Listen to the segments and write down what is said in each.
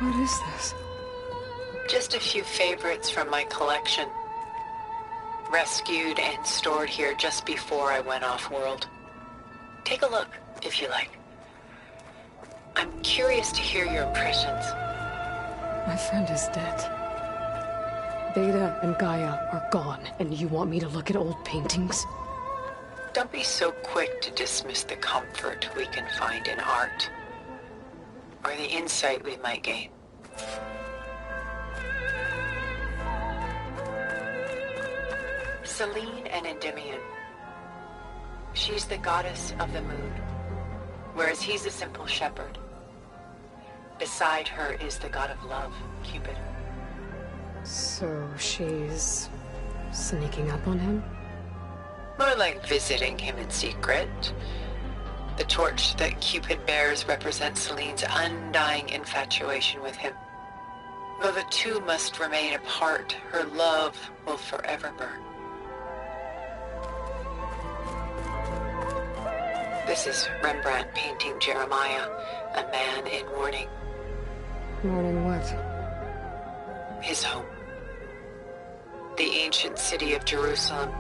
What is this? Just a few favorites from my collection. Rescued and stored here just before I went off-world. Take a look, if you like. I'm curious to hear your impressions. My friend is dead. Veda and Gaia are gone, and you want me to look at old paintings? Don't be so quick to dismiss the comfort we can find in art, or the insight we might gain. Selene and Endymion. She's the goddess of the moon, whereas he's a simple shepherd. Beside her is the god of love, Cupid. So she's sneaking up on him? More like visiting him in secret. The torch that Cupid bears represents Selene's undying infatuation with him. Though the two must remain apart, her love will forever burn. This is Rembrandt painting Jeremiah, a man in mourning. Mourning what? His home. The ancient city of Jerusalem.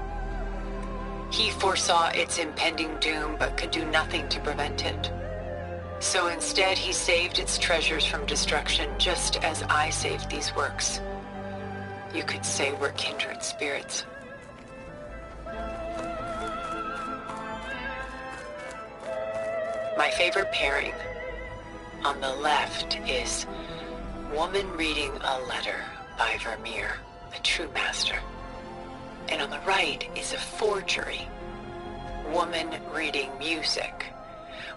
He foresaw its impending doom, but could do nothing to prevent it. So instead, he saved its treasures from destruction, just as I saved these works. You could say we're kindred spirits. My favorite pairing on the left is Woman Reading a Letter by Vermeer, a true master. And on the right is a forgery, Woman Reading Music,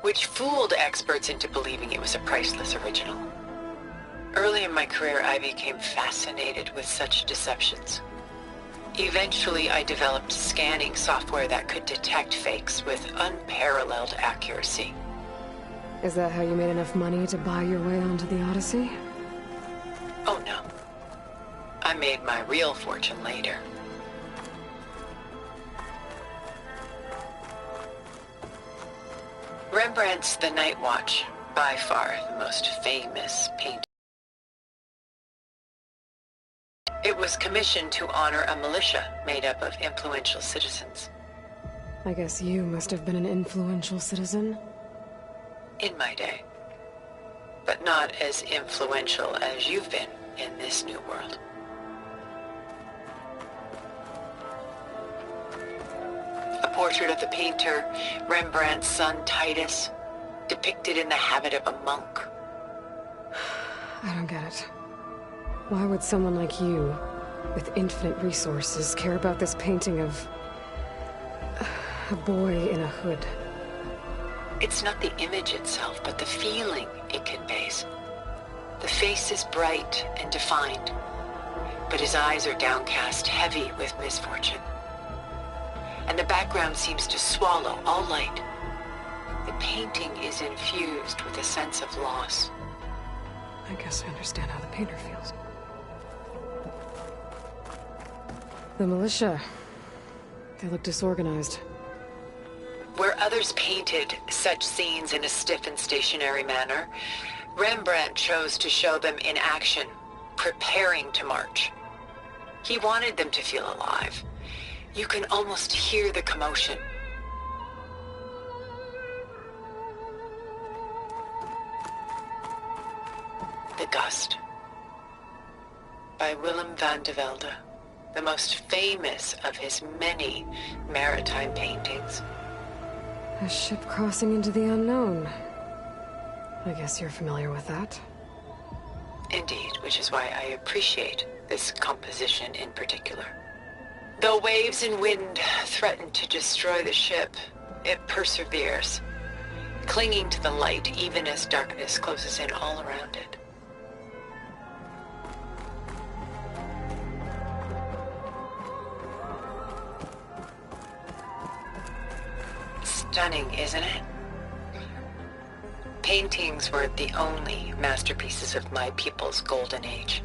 which fooled experts into believing it was a priceless original. Early in my career, I became fascinated with such deceptions. Eventually, I developed scanning software that could detect fakes with unparalleled accuracy. Is that how you made enough money to buy your way onto the Odyssey? Oh no. I made my real fortune later. Rembrandt's The Night Watch, by far the most famous painting. It was commissioned to honor a militia made up of influential citizens. I guess you must have been an influential citizen. In my day. But not as influential as you've been in this new world. A portrait of the painter, Rembrandt's son Titus, depicted in the habit of a monk. I don't get it. Why would someone like you, with infinite resources, care about this painting of a boy in a hood? It's not the image itself, but the feeling it conveys. The face is bright and defined, but his eyes are downcast, heavy with misfortune. And the background seems to swallow all light. The painting is infused with a sense of loss. I guess I understand how the painter feels. The militia. They look disorganized. Where others painted such scenes in a stiff and stationary manner, Rembrandt chose to show them in action, preparing to march. He wanted them to feel alive. You can almost hear the commotion. The Gust, by Willem van de Velde, the most famous of his many maritime paintings. A ship crossing into the unknown. I guess you're familiar with that. Indeed, which is why I appreciate this composition in particular. Though waves and wind threaten to destroy the ship, it perseveres, clinging to the light even as darkness closes in all around it. Stunning, isn't it? Paintings weren't the only masterpieces of my people's golden age.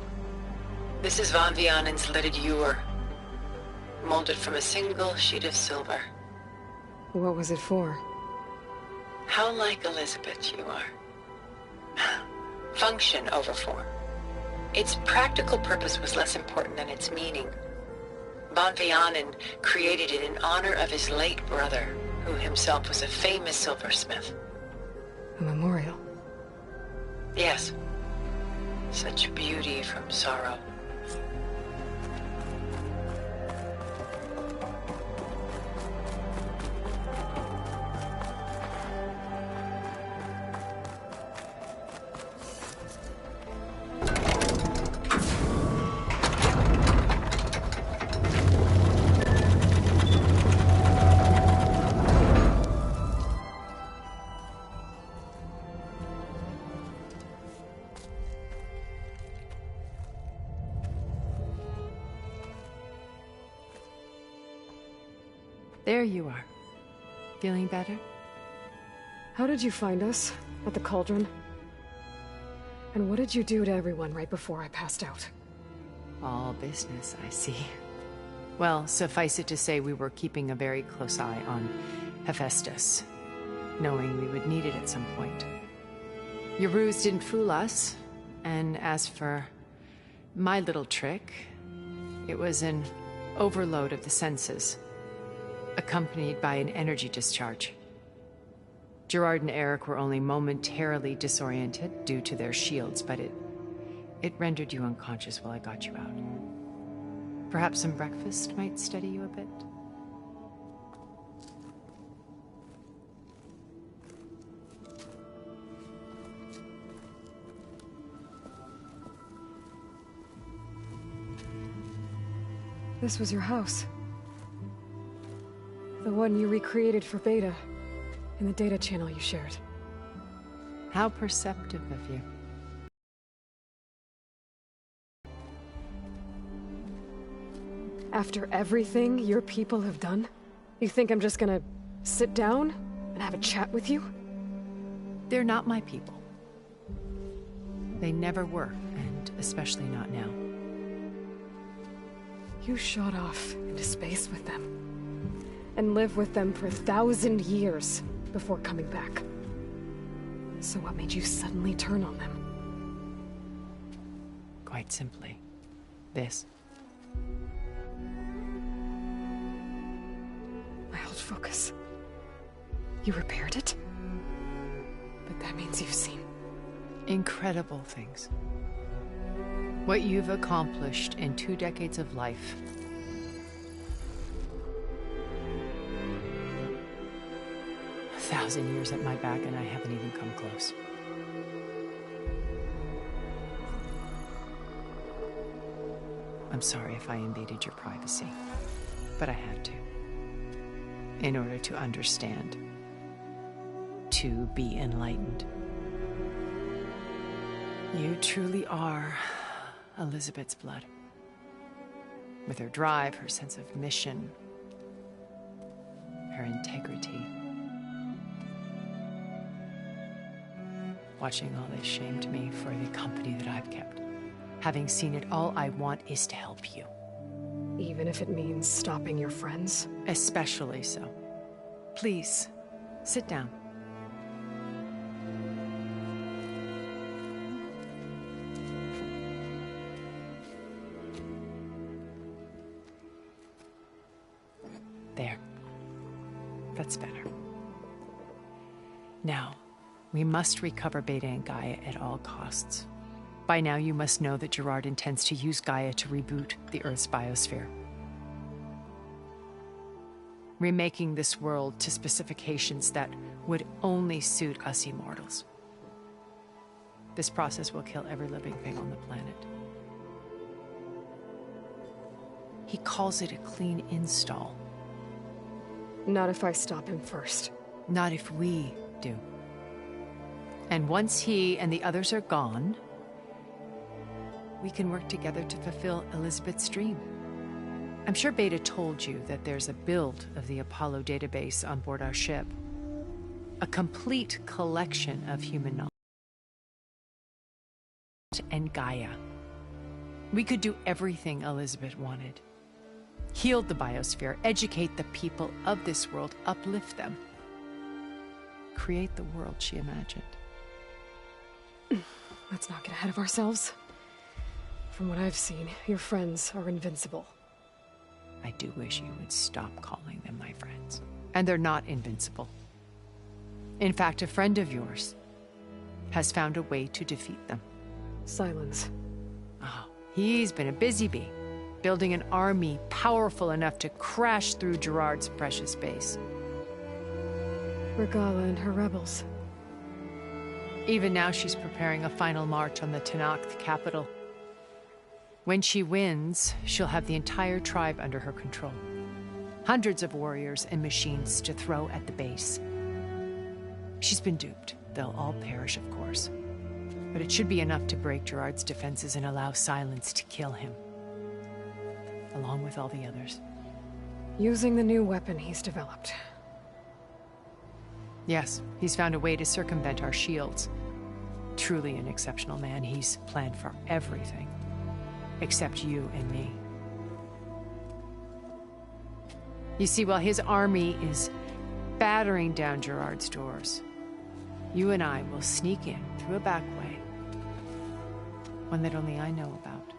This is Van Vianen's Lidded Ewer, molded from a single sheet of silver. What was it for? How like Elizabeth you are. Function over form. Its practical purpose was less important than its meaning. Bon Vianen created it in honor of his late brother, who himself was a famous silversmith. A memorial. Yes. Such beauty from sorrow. There you are. Feeling better? How did you find us? At the Cauldron? And what did you do to everyone right before I passed out? All business, I see. Well, suffice it to say we were keeping a very close eye on Hephaestus, knowing we would need it at some point. Your ruse didn't fool us, and as for my little trick, it was an overload of the senses, accompanied by an energy discharge. Gerard and Eric were only momentarily disoriented due to their shields, but it rendered you unconscious while I got you out. Perhaps some breakfast might steady you a bit? This was your house. The one you recreated for Beta, in the data channel you shared. How perceptive of you. After everything your people have done, you think I'm just gonna sit down and have a chat with you? They're not my people. They never were, and especially not now. You shot off into space with them, and lived with them for 1,000 years before coming back. So what made you suddenly turn on them? Quite simply, this. My old focus. You repaired it? But that means you've seen... Incredible things. What you've accomplished in 2 decades of life. A 1,000 years at my back and I haven't even come close. I'm sorry if I invaded your privacy, but I had to. In order to understand. To be enlightened. You truly are Elizabeth's blood. With her drive, her sense of mission, her integrity. Watching all this shamed me for the company that I've kept. Having seen it, all I want is to help you. Even if it means stopping your friends? Especially so. Please, sit down. There. That's better. Now, we must recover Beta and Gaia at all costs. By now, you must know that Gerard intends to use Gaia to reboot the Earth's biosphere. Remaking this world to specifications that would only suit us immortals. This process will kill every living thing on the planet. He calls it a clean install. Not if I stop him first. Not if we do. And once he and the others are gone, we can work together to fulfill Elizabeth's dream. I'm sure Beta told you that there's a build of the Apollo database on board our ship. A complete collection of human knowledge. And Gaia. We could do everything Elizabeth wanted. Heal the biosphere, educate the people of this world, uplift them. Create the world she imagined. Let's not get ahead of ourselves. From what I've seen, your friends are invincible. I do wish you would stop calling them my friends. And they're not invincible. In fact, a friend of yours has found a way to defeat them. Silence. Oh, he's been a busy bee, building an army powerful enough to crash through Gerard's precious base. Regalla and her rebels. Even now, she's preparing a final march on the Tenakth capital. When she wins, she'll have the entire tribe under her control. Hundreds of warriors and machines to throw at the base. She's been duped. They'll all perish, of course. But it should be enough to break Gerard's defenses and allow Silence to kill him. Along with all the others. Using the new weapon he's developed. Yes, he's found a way to circumvent our shields. Truly an exceptional man. He's planned for everything. Except you and me. You see, while his army is battering down Gerard's doors, you and I will sneak in through a back way. One that only I know about.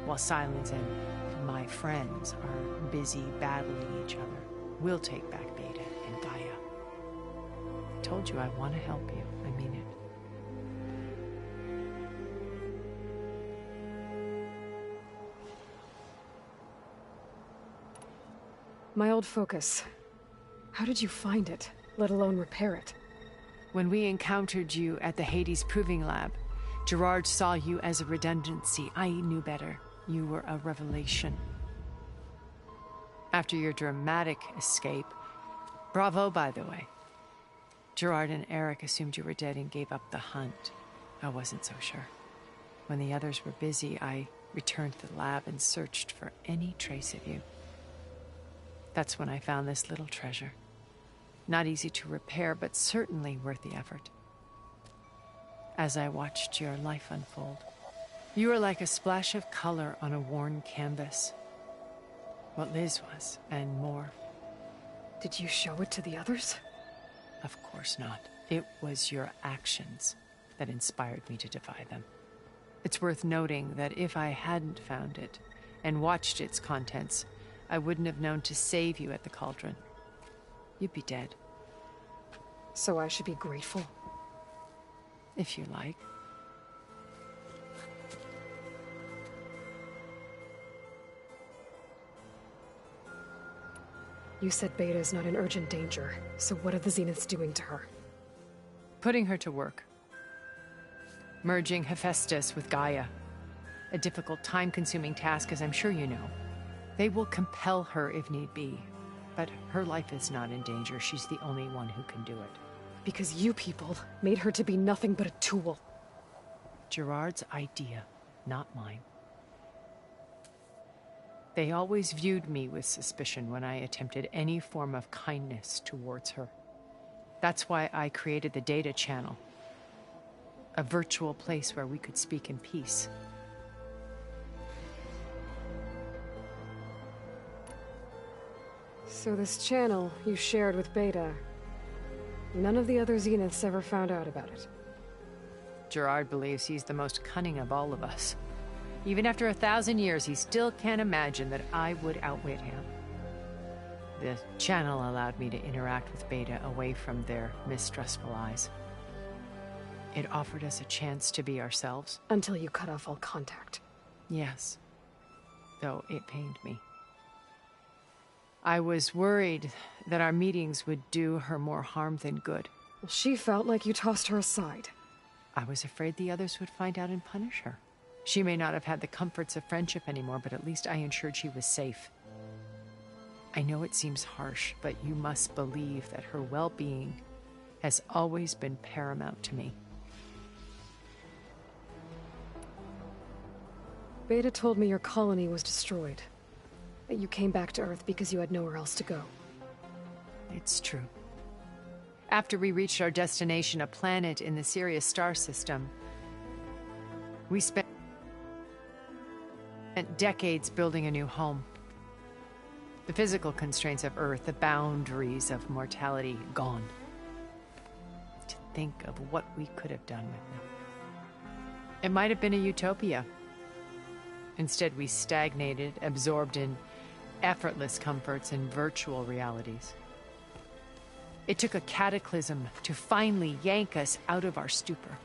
While Silence and my friends are busy battling each other, we'll take back Beta and Gaia. I told you I want to help you. I mean it. My old focus. How did you find it, let alone repair it? When we encountered you at the Hades Proving Lab, Gerard saw you as a redundancy. I knew better. You were a revelation. After your dramatic escape, bravo, by the way. Gerard and Eric assumed you were dead and gave up the hunt. I wasn't so sure. When the others were busy, I returned to the lab and searched for any trace of you. That's when I found this little treasure. Not easy to repair, but certainly worth the effort. As I watched your life unfold, you were like a splash of color on a worn canvas. What Liz was, and more. Did you show it to the others? Of course not. It was your actions that inspired me to defy them. It's worth noting that if I hadn't found it and watched its contents, I wouldn't have known to save you at the cauldron. You'd be dead. So I should be grateful? If you like. You said Beta is not in urgent danger, so what are the Zeniths doing to her? Putting her to work. Merging Hephaestus with Gaia. A difficult, time-consuming task, as I'm sure you know. They will compel her if need be. But her life is not in danger. She's the only one who can do it. Because you people made her to be nothing but a tool. Gerard's idea, not mine. They always viewed me with suspicion when I attempted any form of kindness towards her. That's why I created the data channel. A virtual place where we could speak in peace. So this channel you shared with Beta, none of the other Zeniths ever found out about it? Gerard believes he's the most cunning of all of us. Even after 1,000 years, he still can't imagine that I would outwit him. The channel allowed me to interact with Beta away from their mistrustful eyes. It offered us a chance to be ourselves. Until you cut off all contact. Yes. Though it pained me. I was worried that our meetings would do her more harm than good. Well, she felt like you tossed her aside. I was afraid the others would find out and punish her. She may not have had the comforts of friendship anymore, but at least I ensured she was safe. I know it seems harsh, but you must believe that her well-being has always been paramount to me. Beta told me your colony was destroyed. That you came back to Earth because you had nowhere else to go. It's true. After we reached our destination, a planet in the Sirius star system, we spent decades building a new home. The physical constraints of Earth, the boundaries of mortality, gone. To think of what we could have done with them. It might have been a utopia. Instead, we stagnated, absorbed in effortless comforts and virtual realities. It took a cataclysm to finally yank us out of our stupor.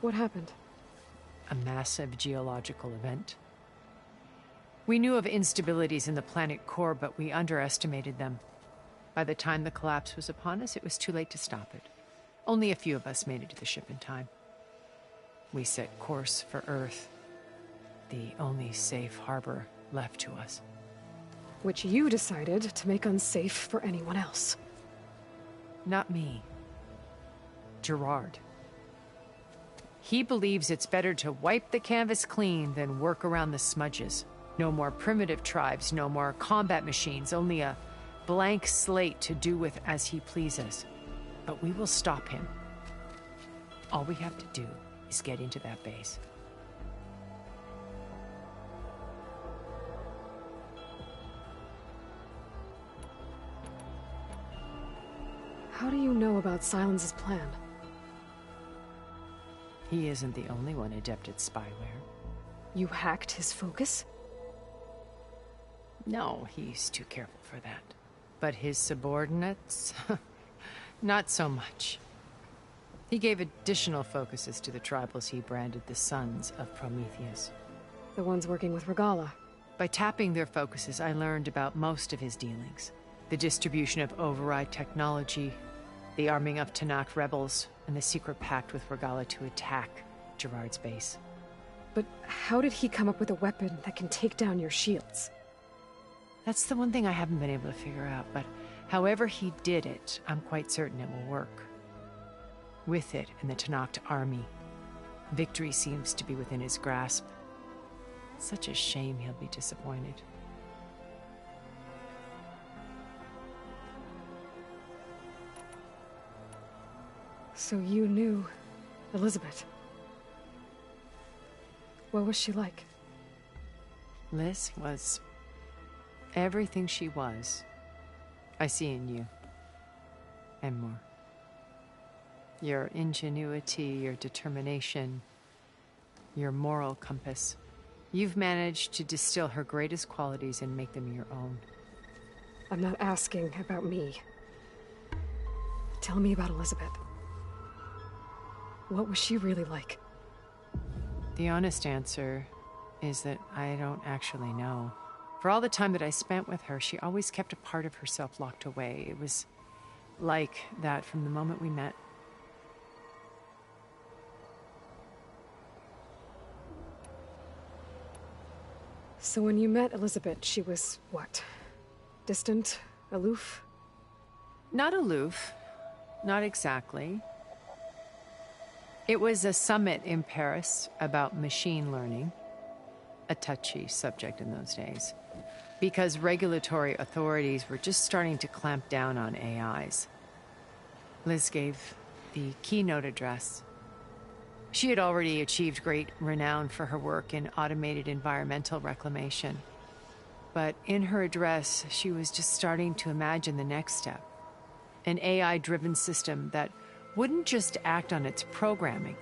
What happened? A massive geological event. We knew of instabilities in the planet core, but we underestimated them. By the time the collapse was upon us, it was too late to stop it. Only a few of us made it to the ship in time. We set course for Earth, the only safe harbor left to us. Which you decided to make unsafe for anyone else. Not me. Gerard. He believes it's better to wipe the canvas clean than work around the smudges. No more primitive tribes, no more combat machines, only a blank slate to do with as he pleases. But we will stop him. All we have to do is get into that base. How do you know about Silence's plan? He isn't the only one adept at spyware. You hacked his focus? No, he's too careful for that. But his subordinates? Not so much. He gave additional focuses to the tribals he branded the Sons of Prometheus. The ones working with Regalla. By tapping their focuses, I learned about most of his dealings. The distribution of override technology, the arming of Tanakh rebels, and the secret pact with Regalla to attack Gerard's base. But how did he come up with a weapon that can take down your shields? That's the one thing I haven't been able to figure out, but however he did it, I'm quite certain it will work. With it and the Tanakh army, victory seems to be within his grasp. Such a shame he'll be disappointed. So you knew Elizabeth. What was she like? Liz was everything she was. I see in you. And more. Your ingenuity, your determination, your moral compass. You've managed to distill her greatest qualities and make them your own. I'm not asking about me. Tell me about Elizabeth. What was she really like? The honest answer is that I don't actually know. For all the time that I spent with her, she always kept a part of herself locked away. It was like that from the moment we met. So when you met Elizabeth, she was what? Distant? Aloof? Not aloof. Not exactly. It was a summit in Paris about machine learning. A touchy subject in those days. Because regulatory authorities were just starting to clamp down on AIs. Liz gave the keynote address. She had already achieved great renown for her work in automated environmental reclamation. But in her address, she was just starting to imagine the next step. An AI-driven system that wouldn't just act on its programming,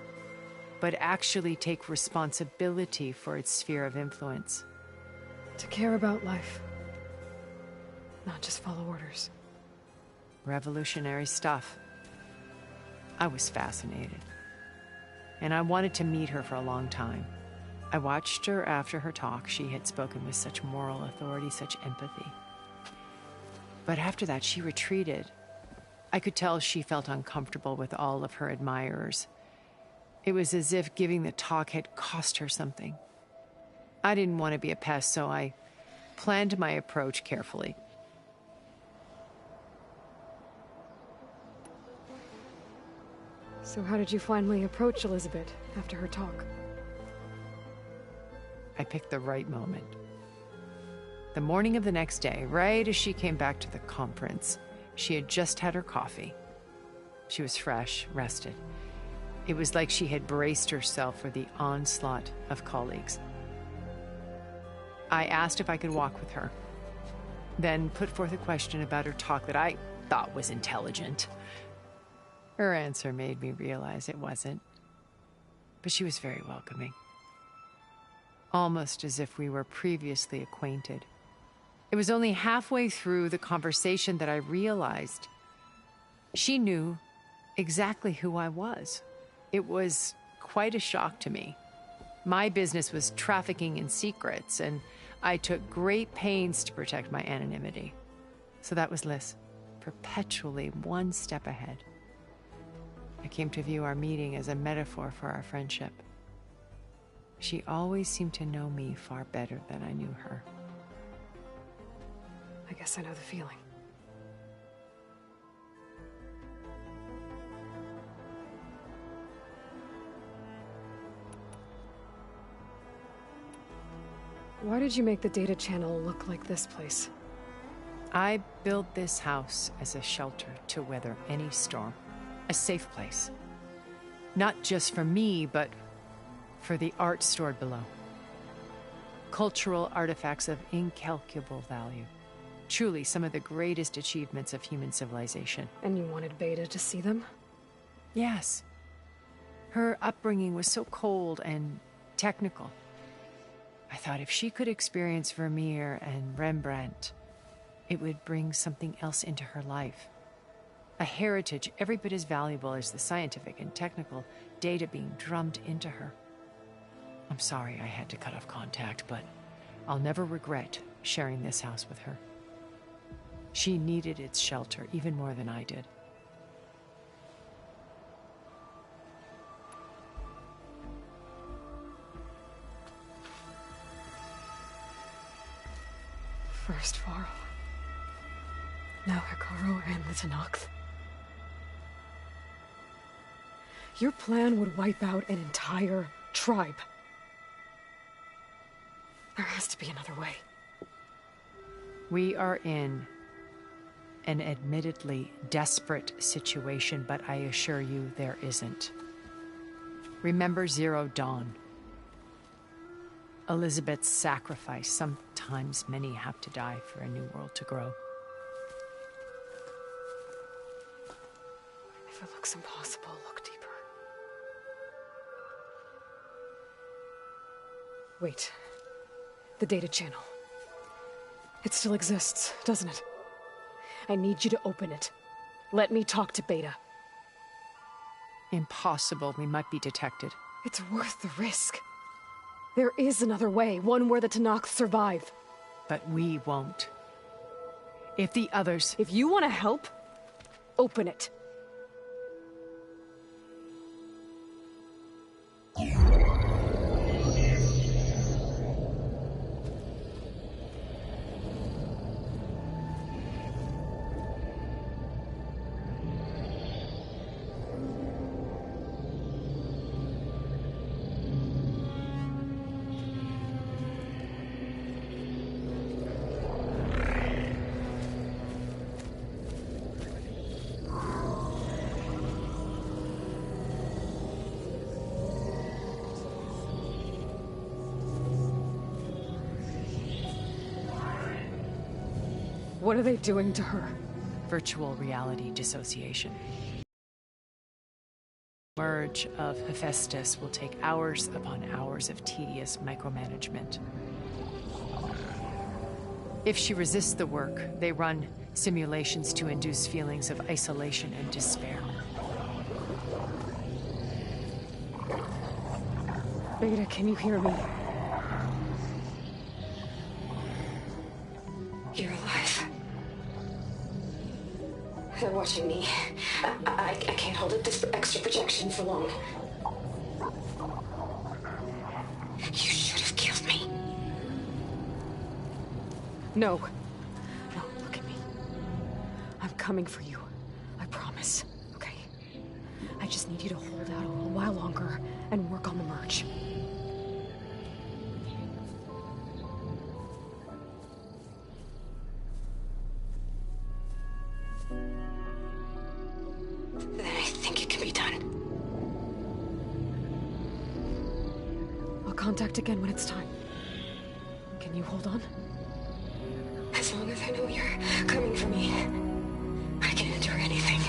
but actually take responsibility for its sphere of influence. To care about life. Not just follow orders. Revolutionary stuff. I was fascinated. And I wanted to meet her for a long time. I watched her after her talk. She had spoken with such moral authority, such empathy. But after that, she retreated. I could tell she felt uncomfortable with all of her admirers. It was as if giving the talk had cost her something. I didn't want to be a pest, so I planned my approach carefully. So how did you finally approach Elizabeth after her talk? I picked the right moment. The morning of the next day, right as she came back to the conference, she had just had her coffee. She was fresh, rested. It was like she had braced herself for the onslaught of colleagues. I asked if I could walk with her, then put forth a question about her talk that I thought was intelligent. Her answer made me realize it wasn't. but she was very welcoming. Almost as if we were previously acquainted. It was only halfway through the conversation that I realized she knew exactly who I was. It was quite a shock to me. My business was trafficking in secrets, and I took great pains to protect my anonymity. So that was Liz, perpetually one step ahead. I came to view our meeting as a metaphor for our friendship. She always seemed to know me far better than I knew her. I guess I know the feeling. Why did you make the data channel look like this place? I built this house as a shelter to weather any storm. A safe place. Not just for me, but for the art stored below. Cultural artifacts of incalculable value. Truly some of the greatest achievements of human civilization. And you wanted Beta to see them? Yes. Her upbringing was so cold and technical. I thought if she could experience Vermeer and Rembrandt, it would bring something else into her life. A heritage every bit as valuable as the scientific and technical data being drummed into her. I'm sorry I had to cut off contact, but I'll never regret sharing this house with her. She needed its shelter even more than I did. First Varl. Now Hekarro and the Tenakth. Your plan would wipe out an entire tribe. There has to be another way. We are in an admittedly desperate situation, but I assure you there isn't. Remember Zero Dawn. Elizabeth's sacrifice. Sometimes many have to die for a new world to grow. If it looks impossible, look deeper. Wait. The data channel. It still exists, doesn't it? I need you to open it. Let me talk to Beta. Impossible. We might be detected. It's worth the risk. There is another way, one where the Tenakth survive. But we won't. If the others... If you want to help, open it. What are they doing to her? Virtual reality dissociation. Merge of Hephaestus will take hours upon hours of tedious micromanagement. If she resists the work, they run simulations to induce feelings of isolation and despair. Beta, can you hear me? You're alive. They're watching me. I can't hold up this extra projection for long. You should have killed me. No. No, look at me. I'm coming for you. I promise, okay? I just need you to hold out a little while longer and work on the merge. Then I think it can be done. I'll contact again when it's time. Can you hold on? As long as I know you're coming for me, I can endure anything.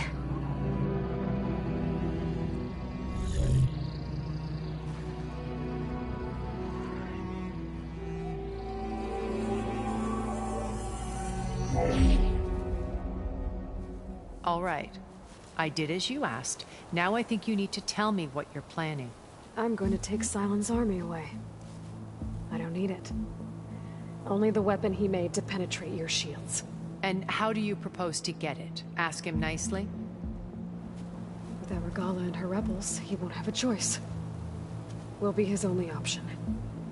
All right. I did as you asked. Now I think you need to tell me what you're planning. I'm going to take Sylens' army away. I don't need it. Only the weapon he made to penetrate your shields. And how do you propose to get it? Ask him nicely? Without Regalla and her rebels, he won't have a choice. We'll be his only option.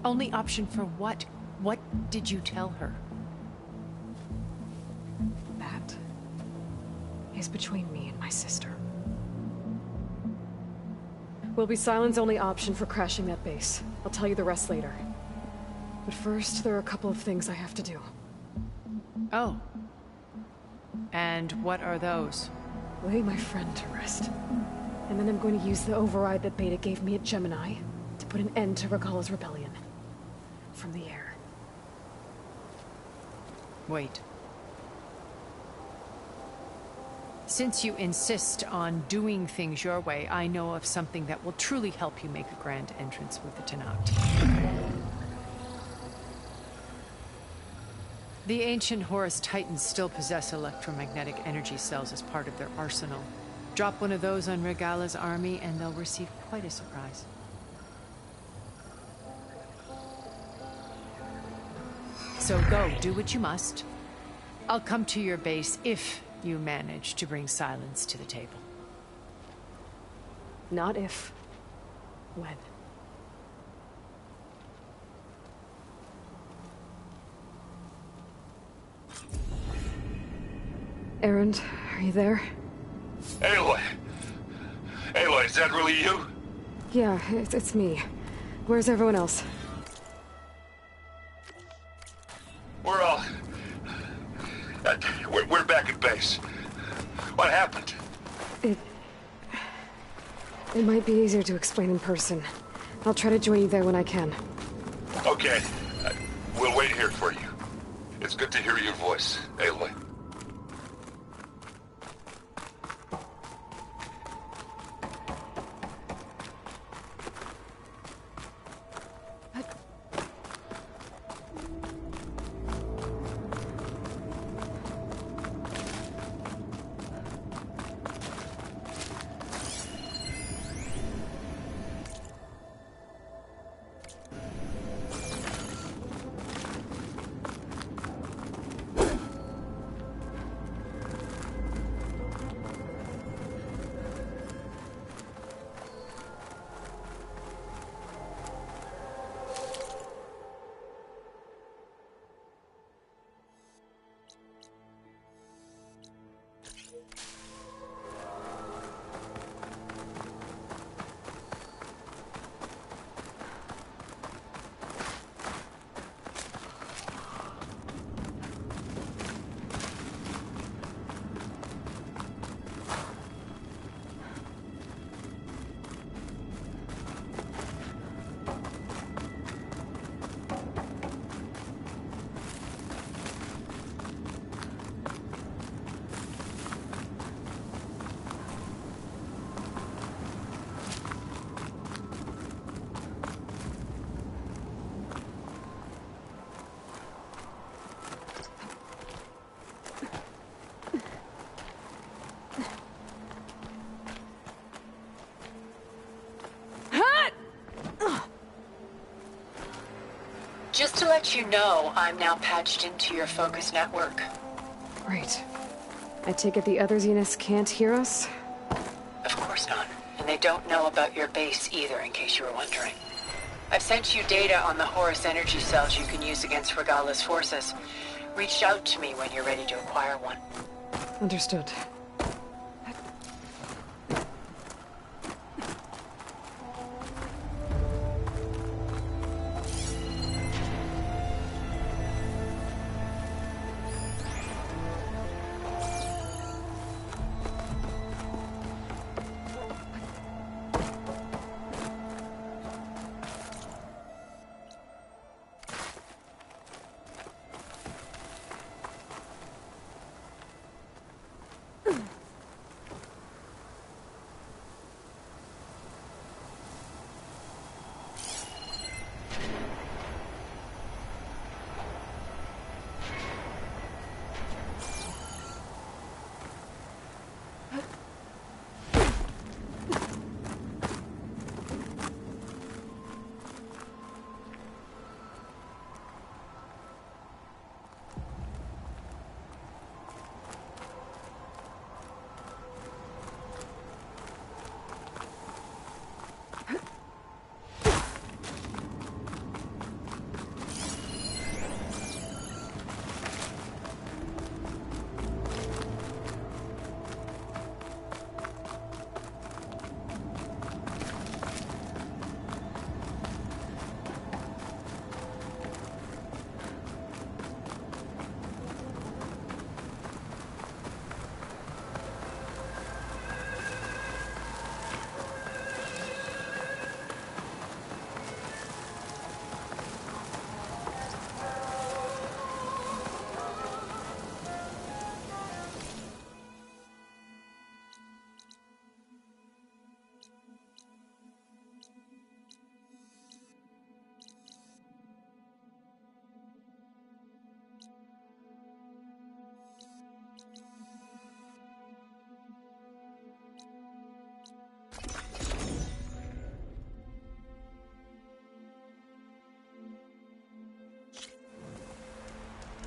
Only option for what? What did you tell her? That is between me and my sister. Will be Sylens' only option for crashing that base. I'll tell you the rest later. But first, there are a couple of things I have to do. Oh. And what are those? Lay my friend to rest. And then I'm going to use the override that Beta gave me at Gemini to put an end to Regalla's rebellion. From the air. Wait. Since you insist on doing things your way, I know of something that will truly help you make a grand entrance with the Tenakth. The ancient Horus Titans still possess electromagnetic energy cells as part of their arsenal. Drop one of those on Regalla's army and they'll receive quite a surprise. So go, do what you must. I'll come to your base if you manage to bring Sylens to the table. Not if. When. Erend, are you there? Aloy! Aloy, is that really you? Yeah, it's me. Where's everyone else? We're all... we're back at base. What happened? It might be easier to explain in person. I'll try to join you there when I can. Okay. We'll wait here for you. It's good to hear your voice, Aloy. Just to let you know, I'm now patched into your focus network. Great. I take it the other Zeniths can't hear us? Of course not. And they don't know about your base either, in case you were wondering. I've sent you data on the Horus energy cells you can use against Regalla's forces. Reach out to me when you're ready to acquire one. Understood.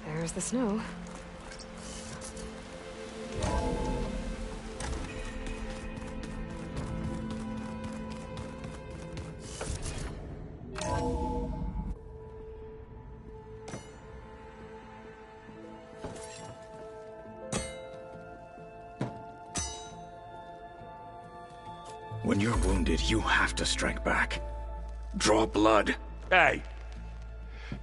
There's the snow. When you're wounded, you have to strike back. Draw blood. Hey!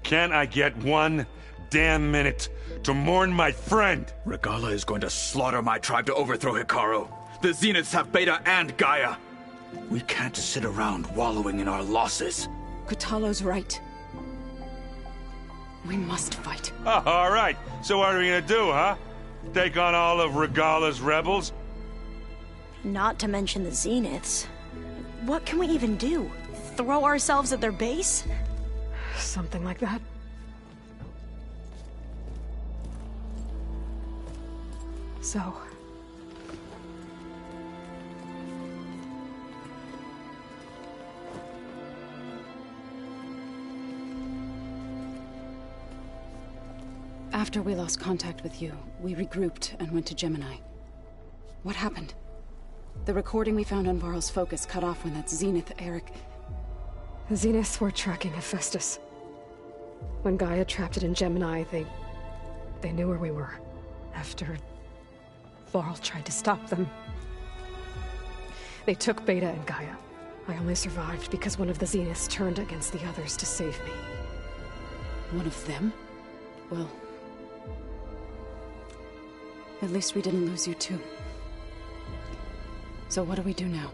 Can't I get one damn minute to mourn my friend? Regalla is going to slaughter my tribe to overthrow Hekarro. The Zeniths have Beta and Gaia. We can't sit around wallowing in our losses. Kotallo's right. We must fight. Oh, all right. So what are we gonna do, huh? Take on all of Regalla's rebels? Not to mention the Zeniths. What can we even do? Throw ourselves at their base? Something like that. So... After we lost contact with you, we regrouped and went to Gemini. What happened? The recording we found on Varl's focus cut off when that Zenith, Eric... The Zeniths were tracking Hephaestus. When Gaia trapped it in Gemini, they knew where we were. After Varl tried to stop them. They took Beta and Gaia. I only survived because one of the Zeniths turned against the others to save me. One of them? Well... at least we didn't lose you too. So what do we do now?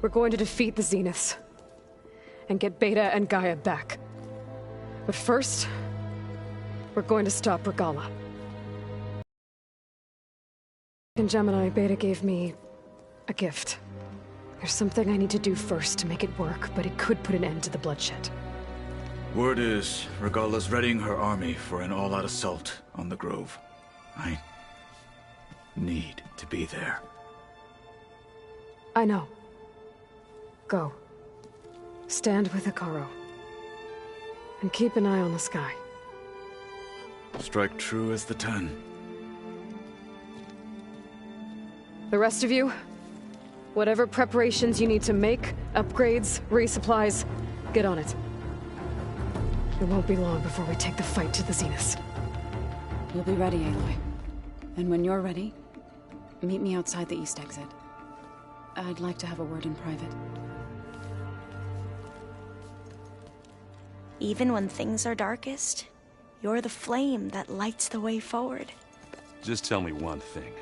We're going to defeat the Zeniths. And get Beta and Gaia back. But first... we're going to stop Regalla. In Gemini, Beta gave me... a gift. There's something I need to do first to make it work, but it could put an end to the bloodshed. Word is, Regalla's readying her army for an all-out assault on the Grove. I need to be there. I know. Go. Stand with Hekarro. And keep an eye on the sky. Strike true as the 10. The rest of you, whatever preparations you need to make, upgrades, resupplies, get on it. It won't be long before we take the fight to the Zeniths. We'll be ready, Aloy. And when you're ready, meet me outside the east exit. I'd like to have a word in private. Even when things are darkest, you're the flame that lights the way forward. Just tell me one thing.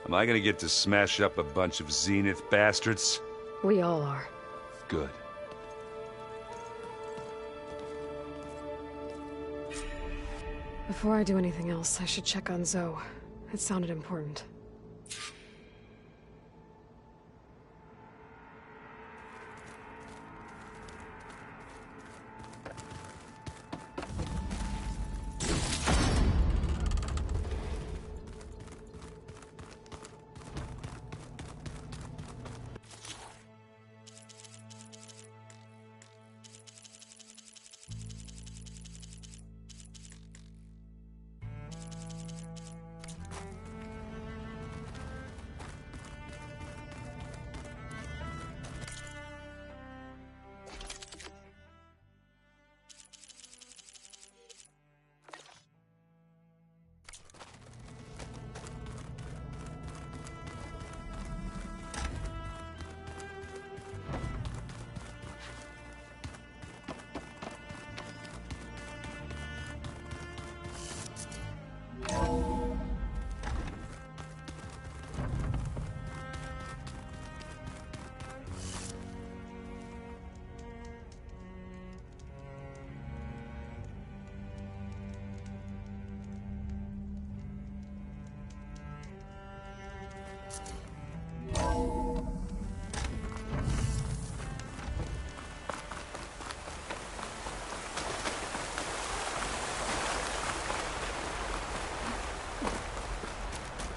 Am I gonna get to smash up a bunch of Zenith bastards? We all are. Good. Before I do anything else, I should check on Zoe. It sounded important.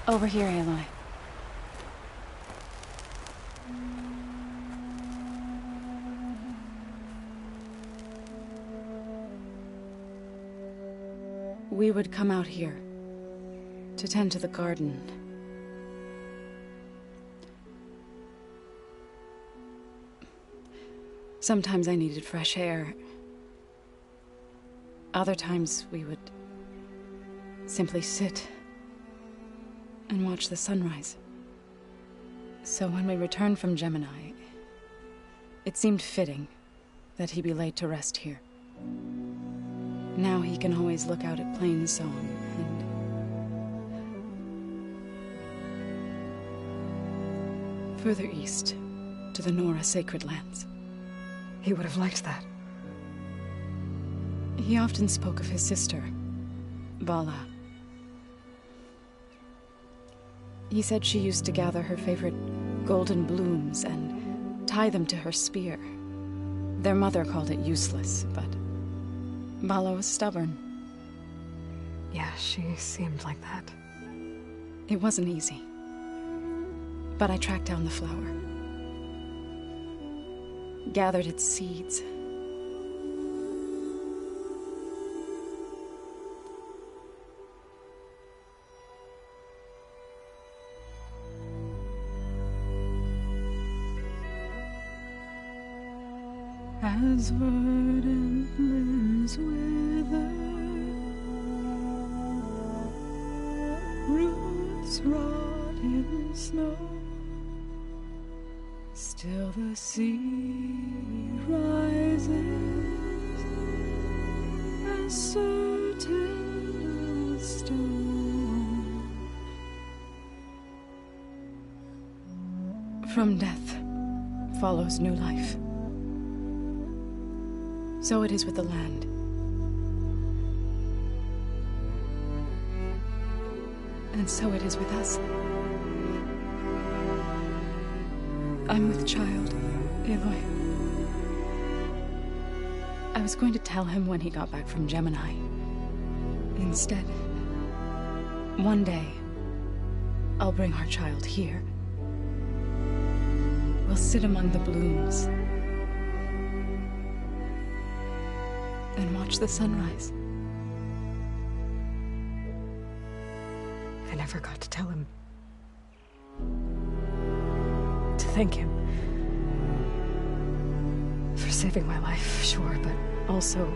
Over here, Aloy. We would come out here to tend to the garden. Sometimes I needed fresh air. Other times we would simply sit and watch the sunrise. So when we returned from Gemini, it seemed fitting that he be laid to rest here. Now he can always look out at Plainsong and further east to the Nora Sacred Lands. He would have liked that. He often spoke of his sister, Vala. He said she used to gather her favorite golden blooms and tie them to her spear. Their mother called it useless, but Vala was stubborn. Yeah, she seemed like that. It wasn't easy. But I tracked down the flower. Gathered its seeds. As verdant limbs wither, roots rot in snow, still the sea rises as certain as stone. From death follows new life. So it is with the land. And so it is with us. I'm with child, Aloy. I was going to tell him when he got back from Gemini. Instead, one day, I'll bring our child here. We'll sit among the blooms and watch the sunrise. I never got to tell him. To thank him. For saving my life, sure, but also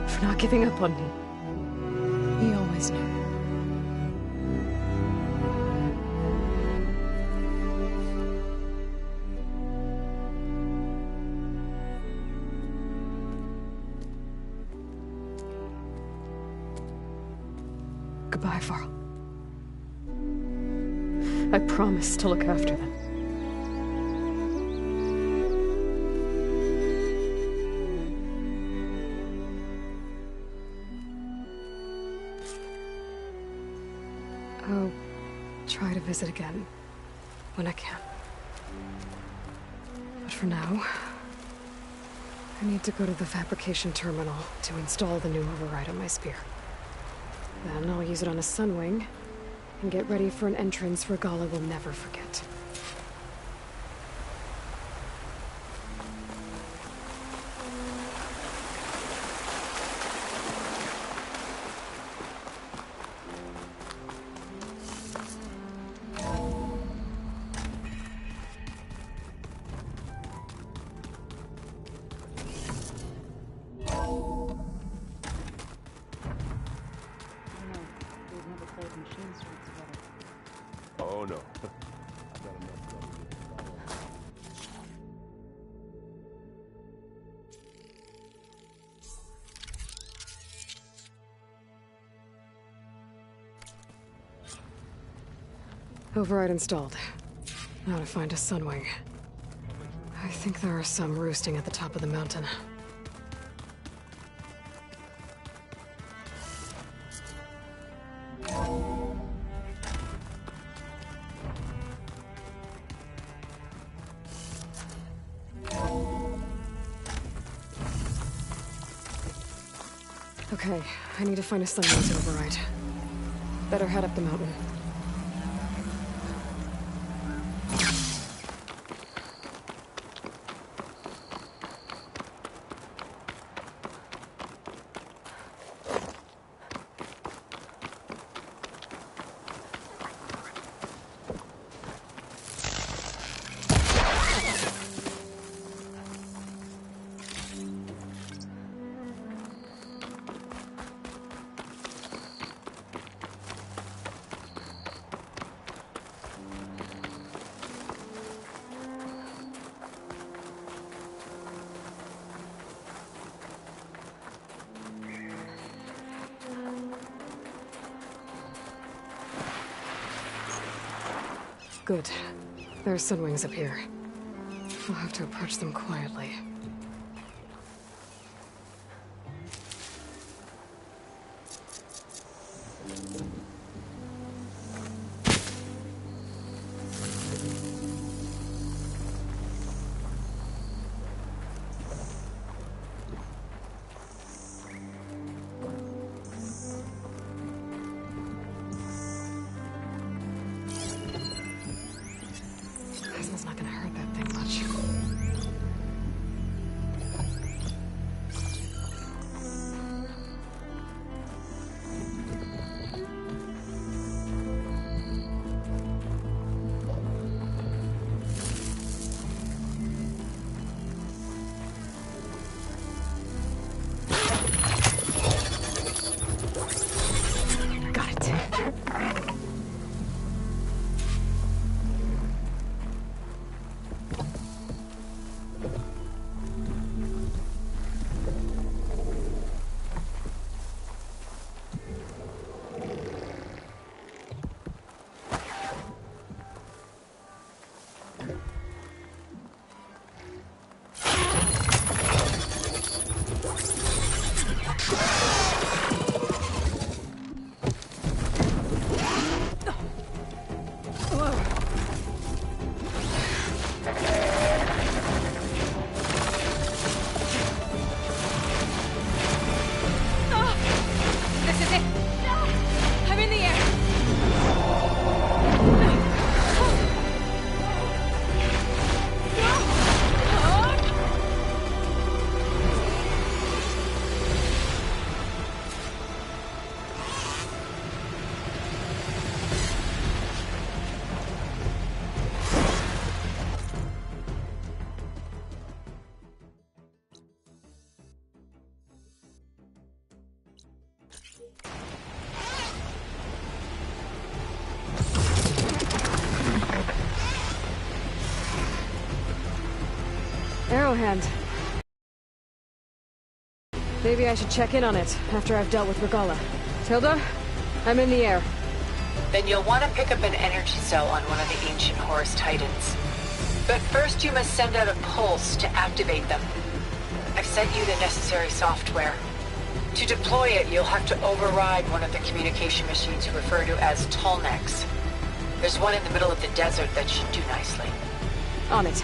for not giving up on me. He always knew. Goodbye, Varl. I promise to look after them. I'll try to visit again when I can. But for now, I need to go to the fabrication terminal to install the new override on my spear. Then I'll use it on a Sunwing, and get ready for an entrance Regalla will never forget. Oh no. Override installed. Now to find a Sunwing. I think there are some roosting at the top of the mountain. Okay, I need to find a Sunwing to override. Better head up the mountain. Good. There's Sunwings up here. We'll have to approach them quietly. It's not gonna hurt that thing much. Got it. This is it. I'm in the air. Arrowhand. Maybe I should check in on it after I've dealt with Regalla. Tilda, I'm in the air. Then you'll want to pick up an energy cell on one of the ancient Horus Titans. But first you must send out a pulse to activate them. I've sent you the necessary software. To deploy it, you'll have to override one of the communication machines you refer to as Tallnecks. There's one in the middle of the desert that should do nicely. On it.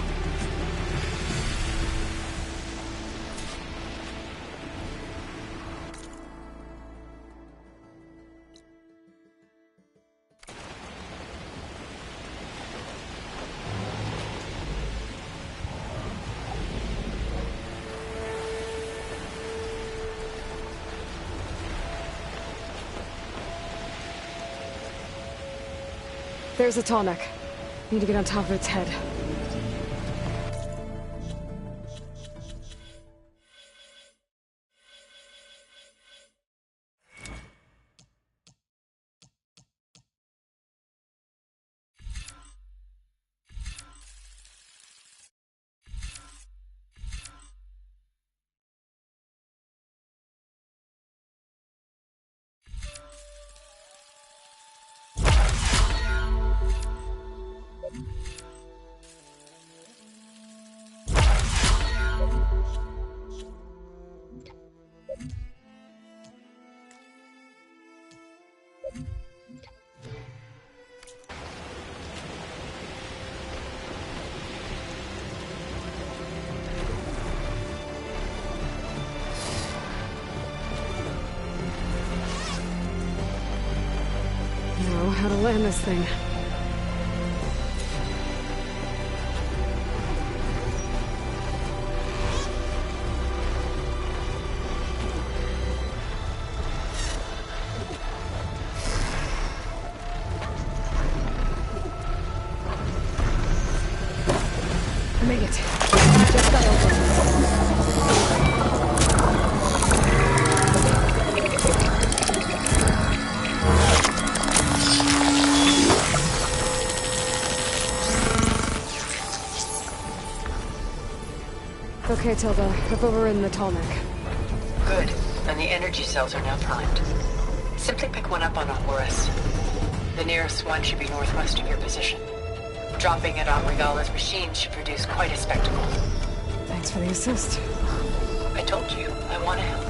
There's a Tallneck. Need to get on top of its head. Know how to land this thing. I made it. Just got over. Okay, Tilda. I've overridden the Tallneck. Good. And the energy cells are now primed. Simply pick one up on a Horus. The nearest one should be northwest of your position. Dropping it on Regala's machine should produce quite a spectacle. Thanks for the assist. I told you, I want to help.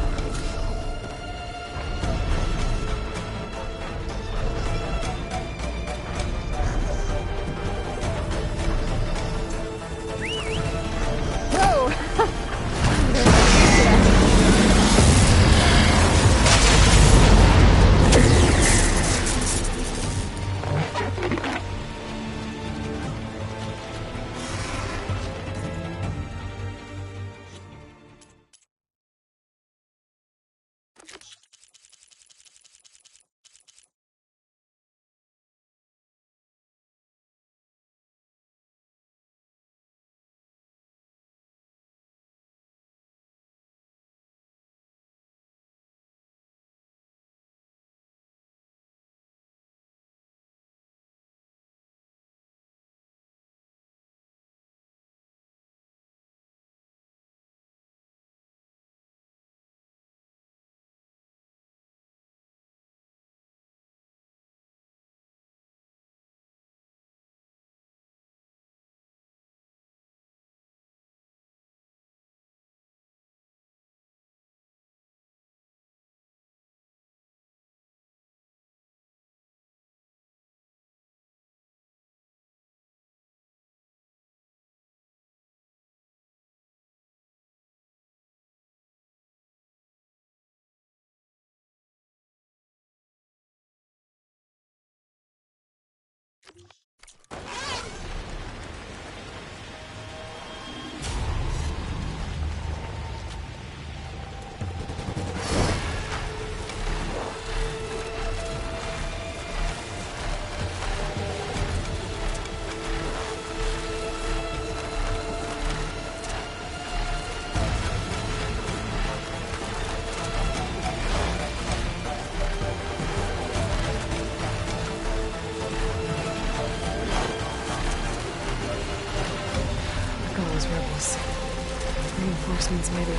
Reinforcements, maybe.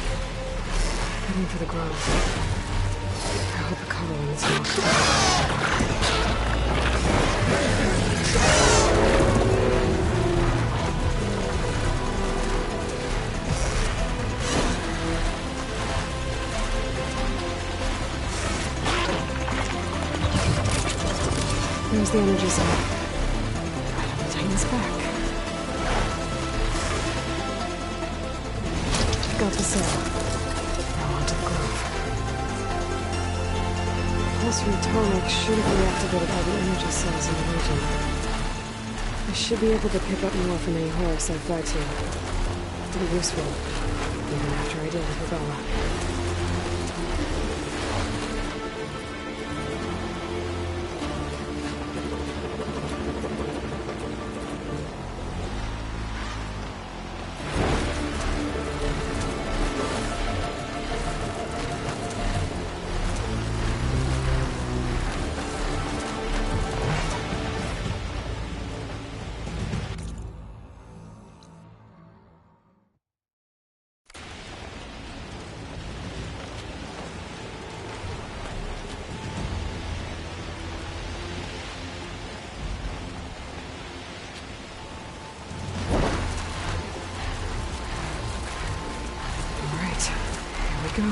Heading for the grove. I hope the cover one is locked. There's the energy cell. Right on Titan's back. Got the cell. Now onto the grove. Pulse from tonic should have reactivated all the energy cells in the region. I should be able to pick up more from any Horus I fly to. Pretty useful, even after I deal with Regala. Go.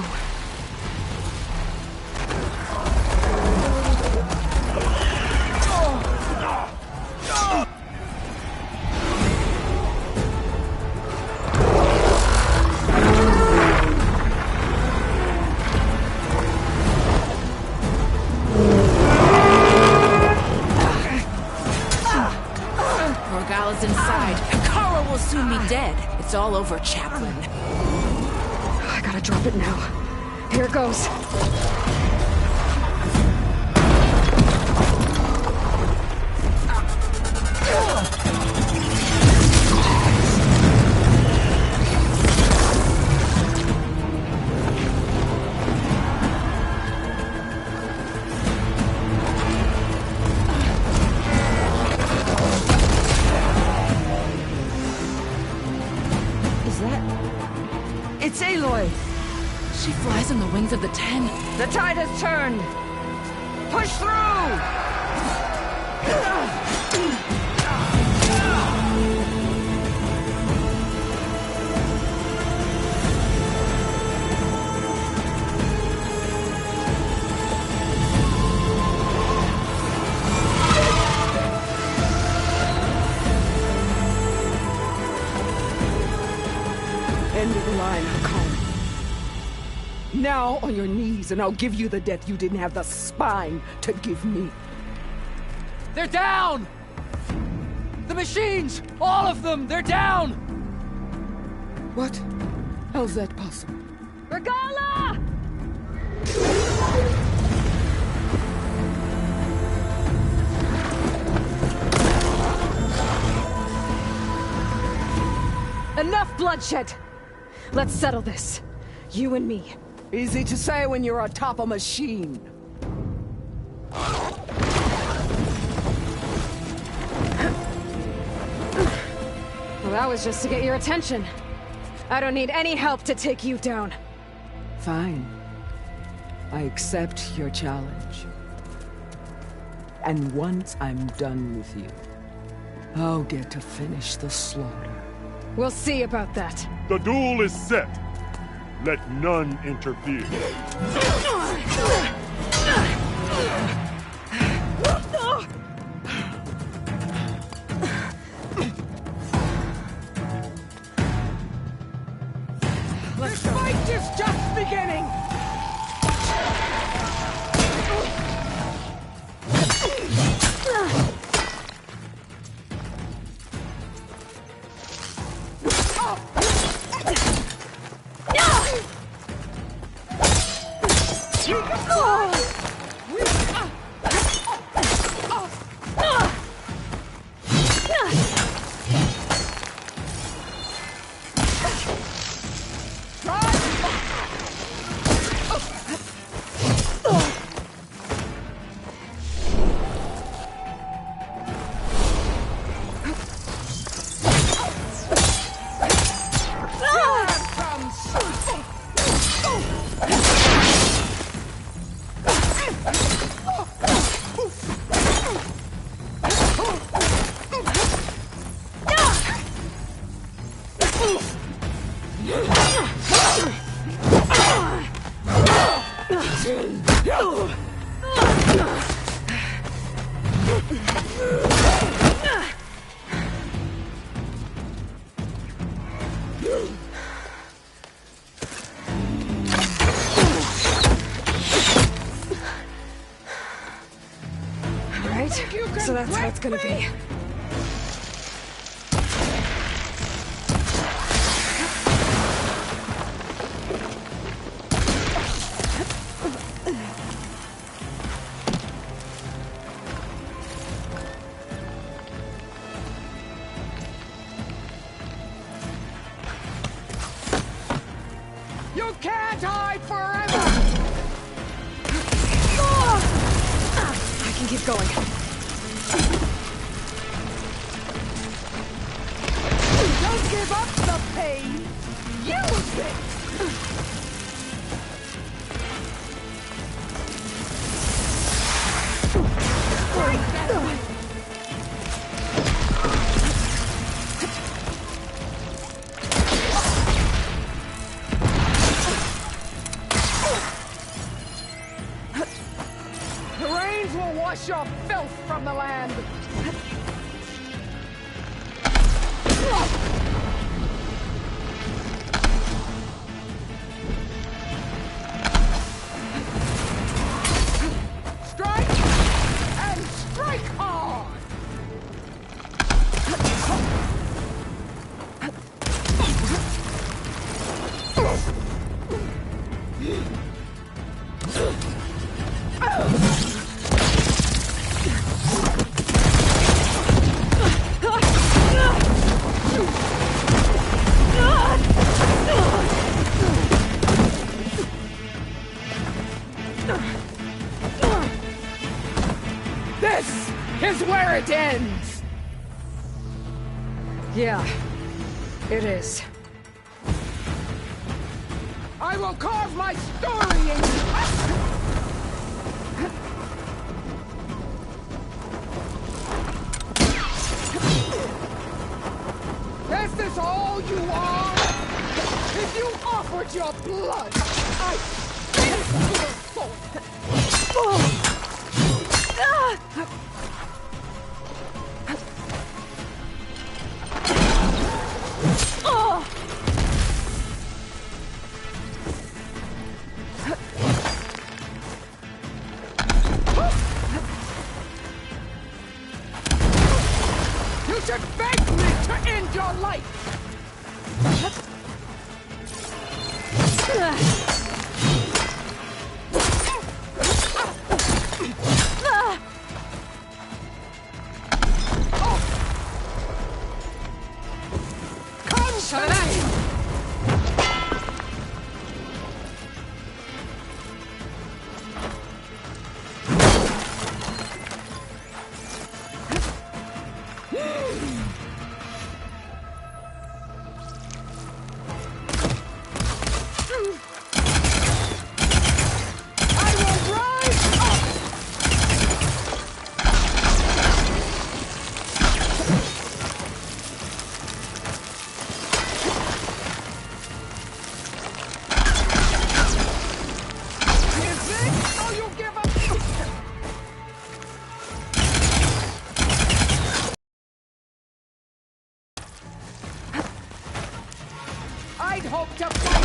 Regala's inside. Hekarro will soon be dead. It's all over, Chaplain. I gotta drop it now. Here it goes. Is that... It's Aloy! She flies on the wings of the Ten. The tide has turned! Push through! Now on your knees, and I'll give you the death you didn't have the spine to give me. They're down! The machines! All of them! They're down! What? How's that possible? Regala! Enough bloodshed! Let's settle this. You and me. Easy to say when you're atop a machine. Well, that was just to get your attention. I don't need any help to take you down. Fine. I accept your challenge. And once I'm done with you, I'll get to finish the slaughter. We'll see about that. The duel is set. Let none interfere. This fight is just beginning! So that's how it's gonna be. You can't hide forever! I can keep going. Don't give up the pain! Use it! The rains will wash your filth from the land! Strike! And strike hard! This is where it ends! Yeah, it is. I will carve my story in Is this all you are? If you offered your blood, I'd take your soul. to fight.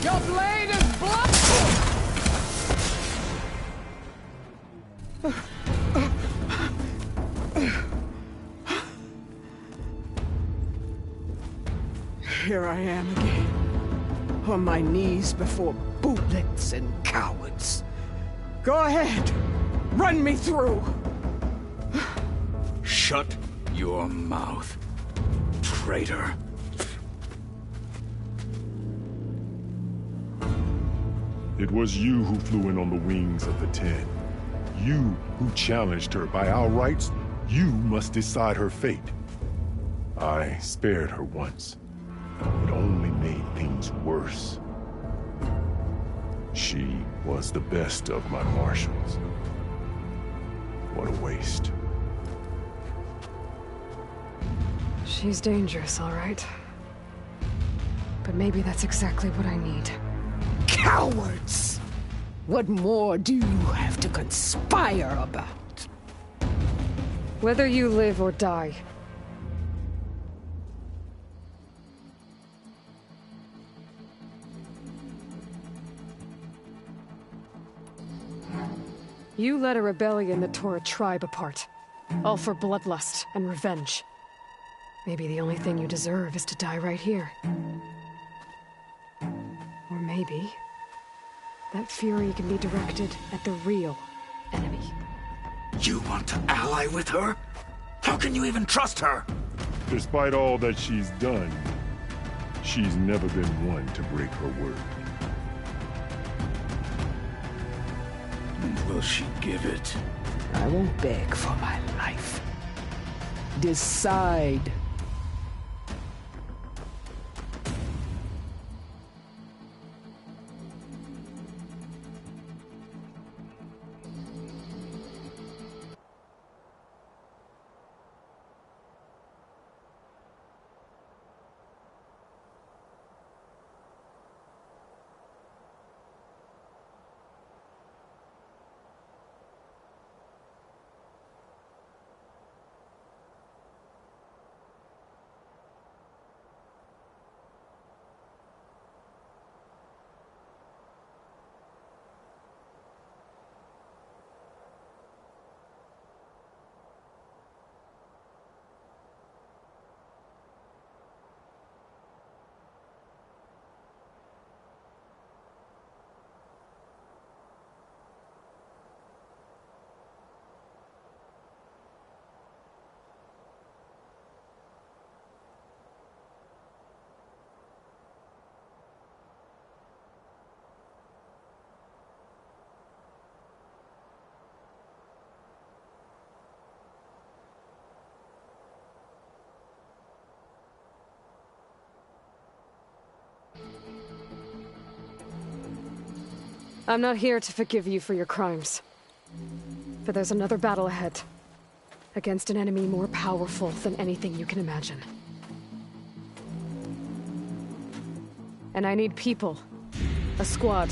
Your blade is blood. Here I am again, on my knees before bootlets and cowards. Go ahead, run me through. Shut your mouth, traitor. It was you who flew in on the wings of the Ten. You who challenged her. By our rights, you must decide her fate. I spared her once. It only made things worse. She was the best of my marshals. What a waste. She's dangerous, all right. But maybe that's exactly what I need. Cowards! What more do you have to conspire about? Whether you live or die. You led a rebellion that tore a tribe apart. All for bloodlust and revenge. Maybe the only thing you deserve is to die right here. Or maybe that fury can be directed at the real enemy. You want to ally with her? How can you even trust her? Despite all that she's done, she's never been one to break her word. And will she give it? I won't beg for my life. Decide. I'm not here to forgive you for your crimes. But there's another battle ahead. Against an enemy more powerful than anything you can imagine. And I need people. A squad.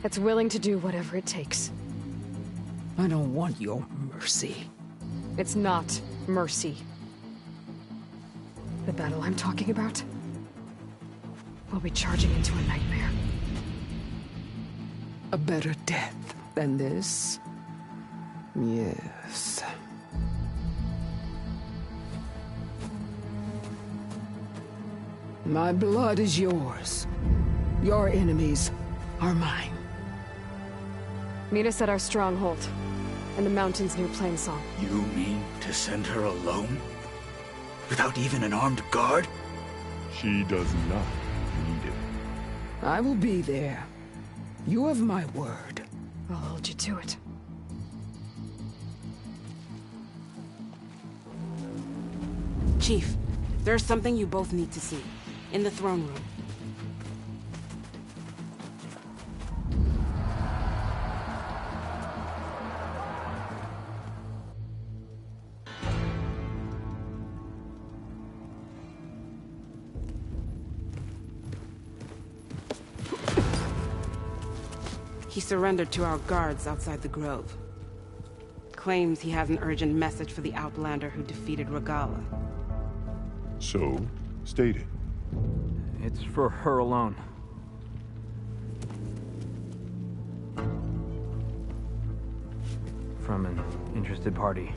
That's willing to do whatever it takes. I don't want your mercy. It's not mercy. The battle I'm talking about? We'll be charging into a nightmare. A better death than this? Yes. My blood is yours. Your enemies are mine. Meet us at our stronghold, in the mountains near Plainsong. You mean to send her alone? Without even an armed guard? She does not need it. I will be there. You have my word. I'll hold you to it. Chief, There's something you both need to see. In the throne room. He surrendered to our guards outside the grove. Claims he has an urgent message for the Outlander who defeated Regalla. So, state it. It's for her alone. From an interested party.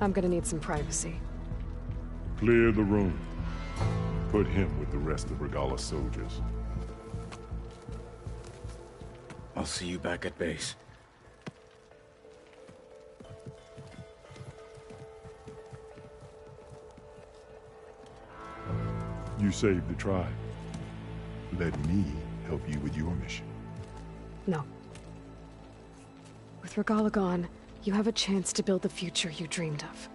I'm gonna need some privacy. Clear the room. Put him with the rest of Regalla's soldiers. I'll see you back at base. You saved the tribe. Let me help you with your mission. No. With Regalla gone, you have a chance to build the future you dreamed of.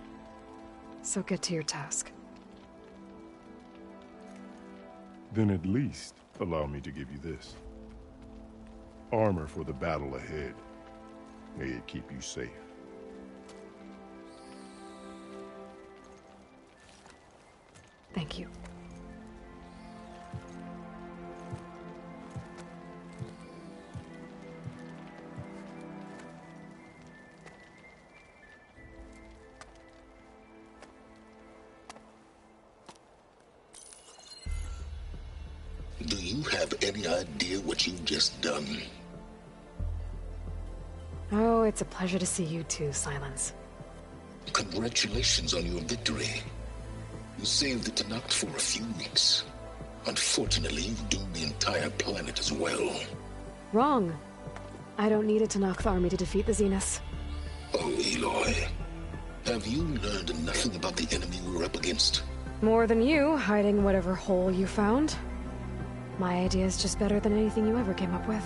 So get to your task. Then at least allow me to give you this. Armor for the battle ahead. May it keep you safe. Thank you. Do you have any idea what you've just done? Oh, it's a pleasure to see you too, Silence. Congratulations on your victory. You saved the Tenakth for a few weeks. Unfortunately, you've doomed the entire planet as well. Wrong. I don't need a Tenakth army to defeat the Zeniths. Oh, Aloy. Have you learned nothing about the enemy we're up against? More than you, hiding whatever hole you found. My idea is just better than anything you ever came up with.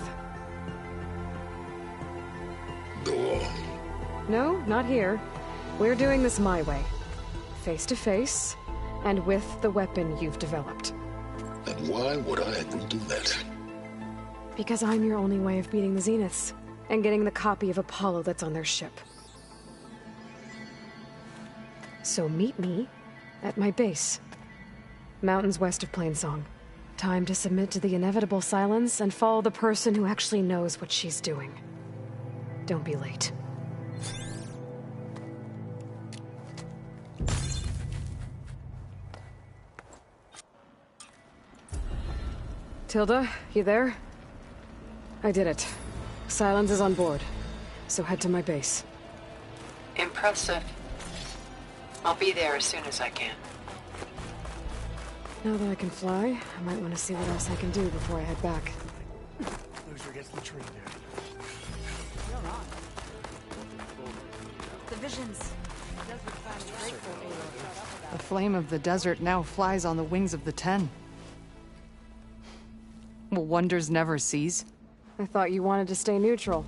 Go on. No, not here. We're doing this my way. Face to face, and with the weapon you've developed. And why would I agree to that? Because I'm your only way of beating the Zeniths, and getting the copy of Apollo that's on their ship. So meet me at my base. Mountains west of Plainsong. Time to submit to the inevitable silence and follow the person who actually knows what she's doing. Don't be late. Tilda, you there? I did it. Silence is on board, so head to my base. Impressive. I'll be there as soon as I can. Now that I can fly, I might want to see what else I can do before I head back. Loser gets the tree there. The visions. The flame of the desert now flies on the wings of the Ten. Will wonders never cease? I thought you wanted to stay neutral.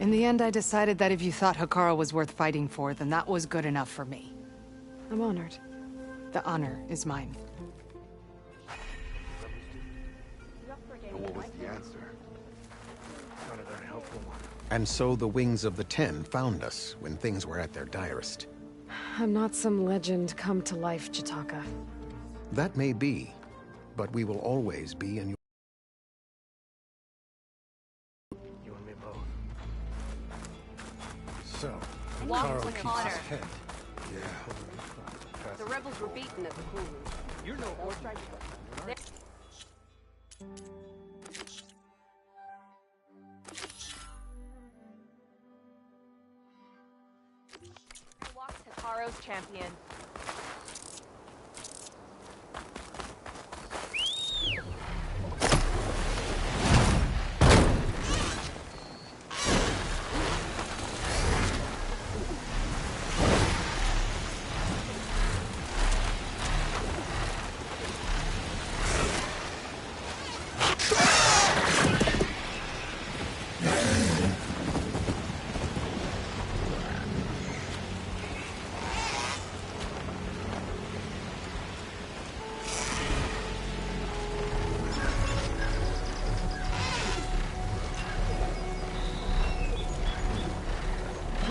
In the end, I decided that if you thought Hekarro was worth fighting for, then that was good enough for me. I'm honored. The honor is mine. What was the answer? Not a very helpful one. And so the Wings of the Ten found us when things were at their direst. I'm not some legend come to life, Jataka. That may be, but we will always be in your... You and me both. So, Walk Hekarro with keeps honor. his head. Yeah. The rebels were beaten at the Kulu. You're no horse. Walks Hekarro's champion.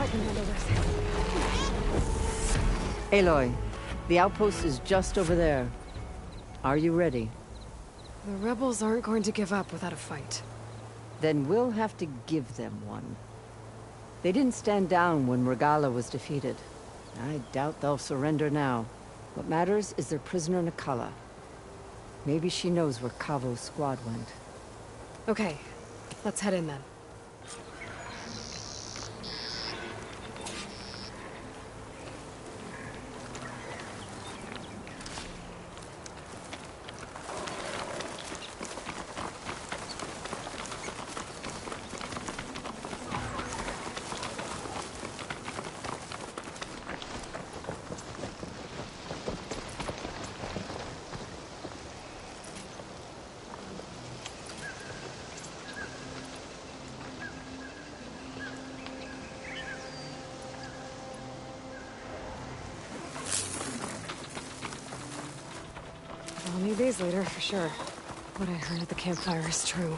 I can handle this. Aloy, the outpost is just over there. Are you ready? The rebels aren't going to give up without a fight. Then we'll have to give them one. They didn't stand down when Regalla was defeated. I doubt they'll surrender now. What matters is their prisoner Nikala. Maybe she knows where Kavo's squad went. Okay, let's head in then. I'll need these later, for sure. What I heard at the campfire is true.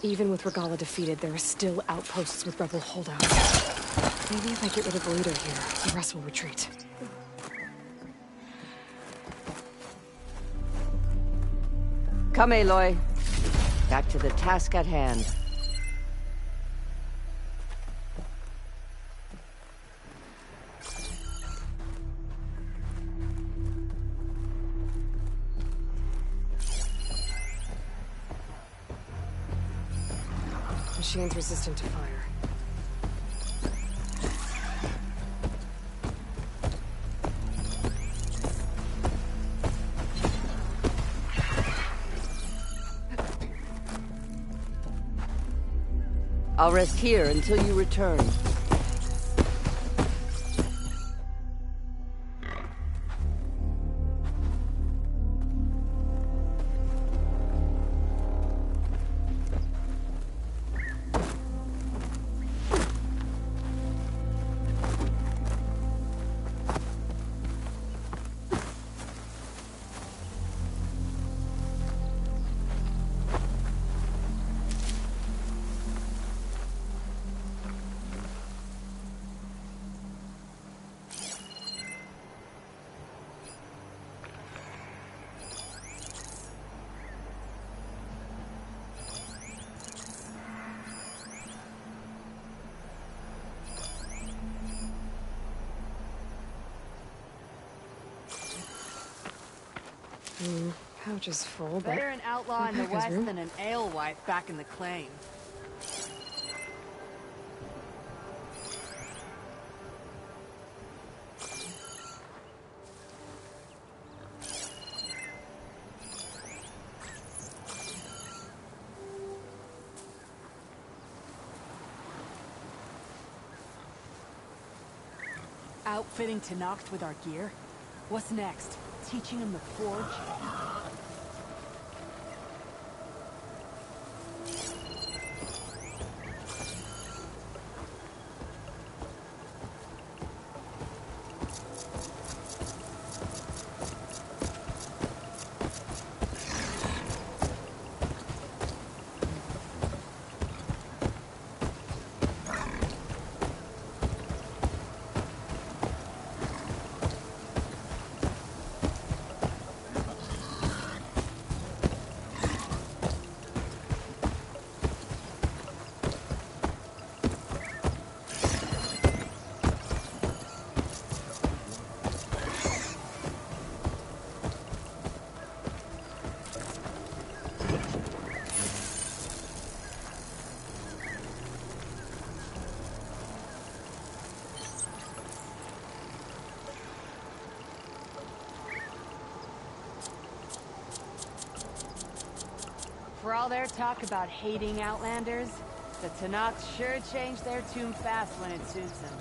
Even with Regalla defeated, there are still outposts with rebel holdouts. Maybe if I get rid of the leader here, the rest will retreat. Come, Aloy. Back to the task at hand. Machine's resistant to fire. I'll rest here until you return. Pouch is full, but... Better an outlaw in the West than an alewife back in the claim. Outfitting Tenakth with our gear? What's next? Teaching him the forge? For all their talk about hating Outlanders, the Tenakth sure change their tune fast when it suits them.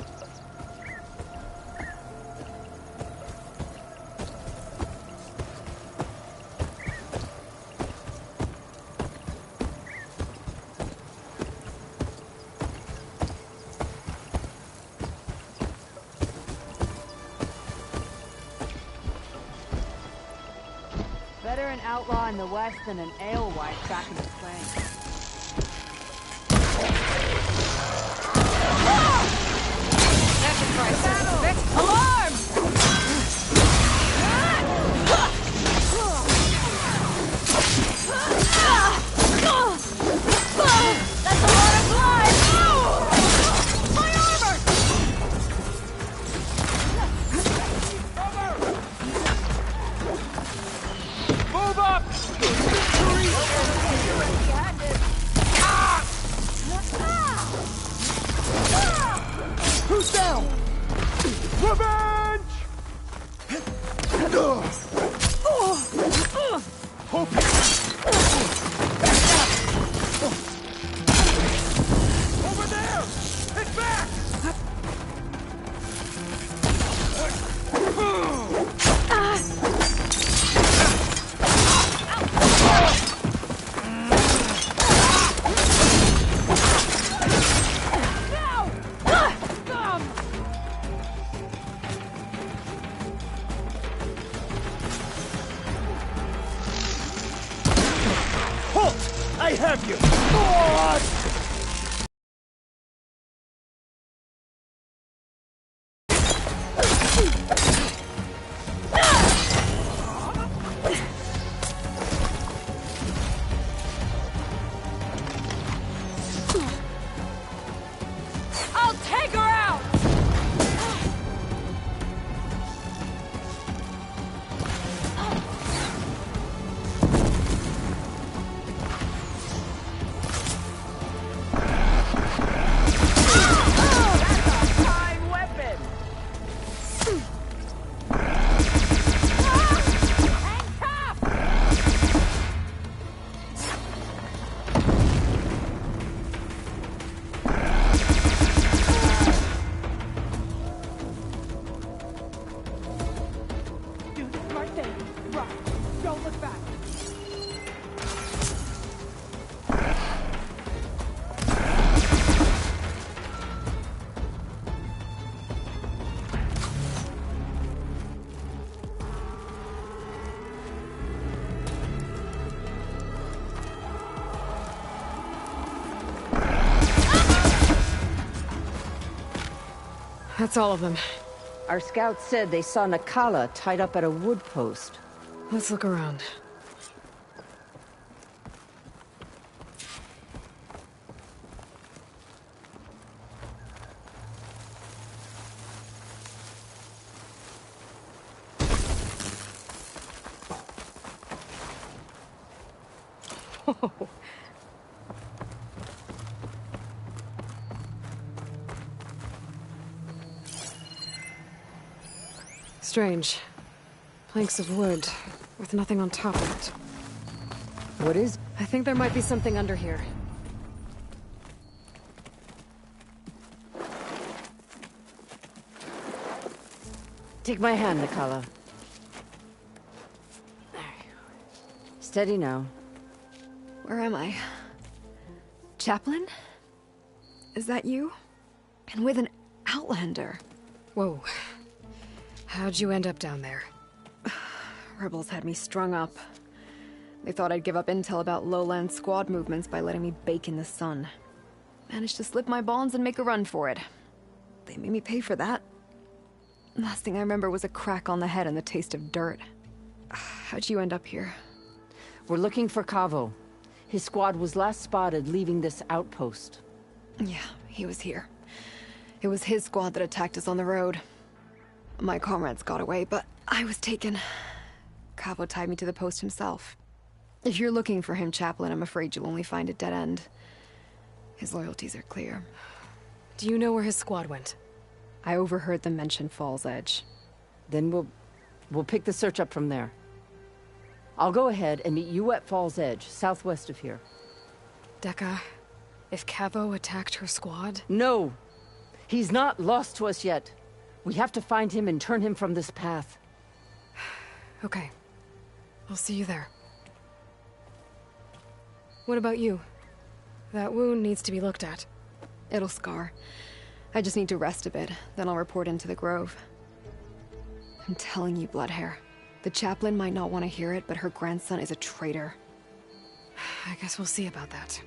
Better an outlaw in the West than an alewife back in the claim. Revenge! Over there! Hit back! I have you! I'll take her out! That's all of them. Our scouts said they saw Nakala tied up at a wood post. Let's look around. Strange. Planks of wood, with nothing on top of it. What is? I think there might be something under here. Take my hand, Nakala. Steady now. Where am I? Chaplain? Is that you? And with an Outlander. Whoa. How'd you end up down there? Rebels had me strung up. They thought I'd give up intel about lowland squad movements by letting me bake in the sun. Managed to slip my bonds and make a run for it. They made me pay for that. Last thing I remember was a crack on the head and the taste of dirt. How'd you end up here? We're looking for Kavo. His squad was last spotted leaving this outpost. Yeah, he was here. It was his squad that attacked us on the road. My comrades got away, but I was taken. Kavo tied me to the post himself. If you're looking for him, Chaplain, I'm afraid you'll only find a dead end. His loyalties are clear. Do you know where his squad went? I overheard them mention Fall's Edge. Then we'll pick the search up from there. I'll go ahead and meet you at Fall's Edge, southwest of here. Dekka, if Kavo attacked her squad? No! He's not lost to us yet. We have to find him and turn him from this path. Okay. I'll see you there. What about you? That wound needs to be looked at. It'll scar. I just need to rest a bit, then I'll report into the Grove. I'm telling you, Bloodhair. The chaplain might not want to hear it, but her grandson is a traitor. I guess we'll see about that.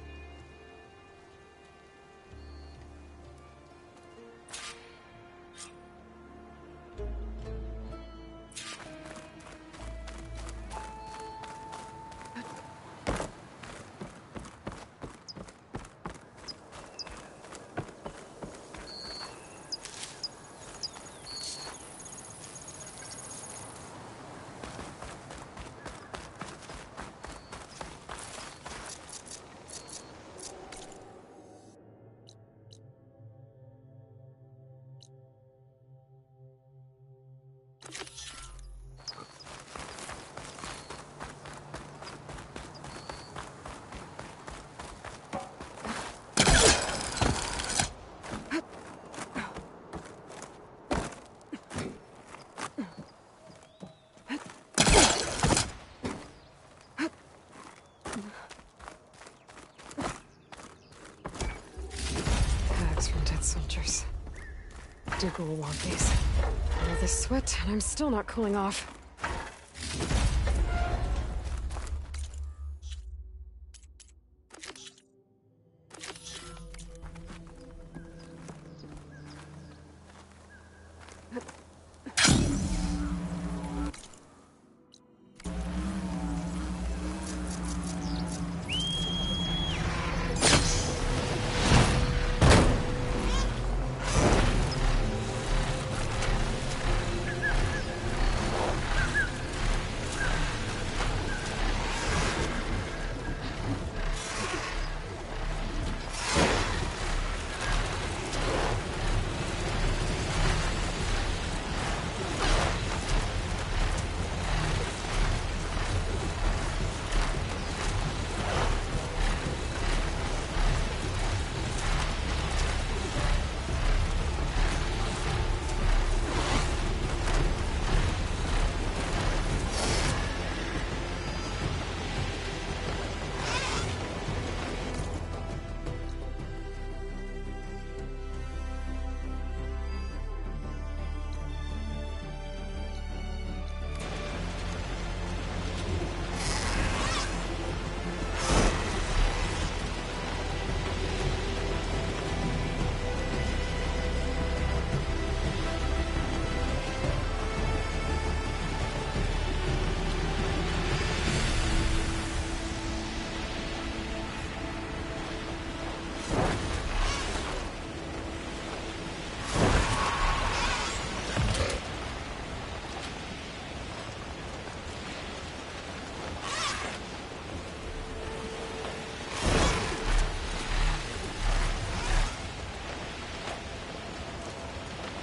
Bags from dead soldiers. Dougal will want these. All this sweat, and I'm still not cooling off.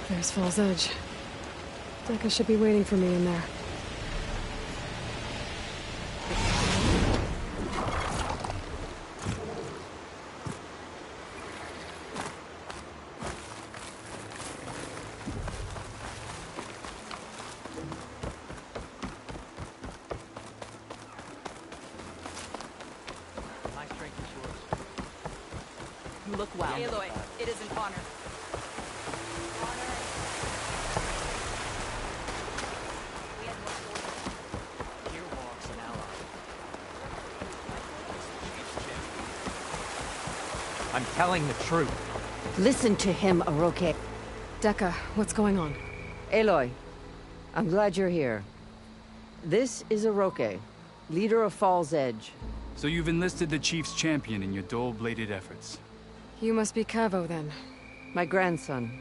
There's Fall's Edge. Dekka should be waiting for me in there. My strength is yours. You look well. Aloy, it is an honor. I'm telling the truth. Listen to him, Oroke. Dekka, what's going on? Aloy, I'm glad you're here. This is Oroke, leader of Fall's Edge. So you've enlisted the Chief's champion in your dull-bladed efforts. You must be Cavo, then. My grandson.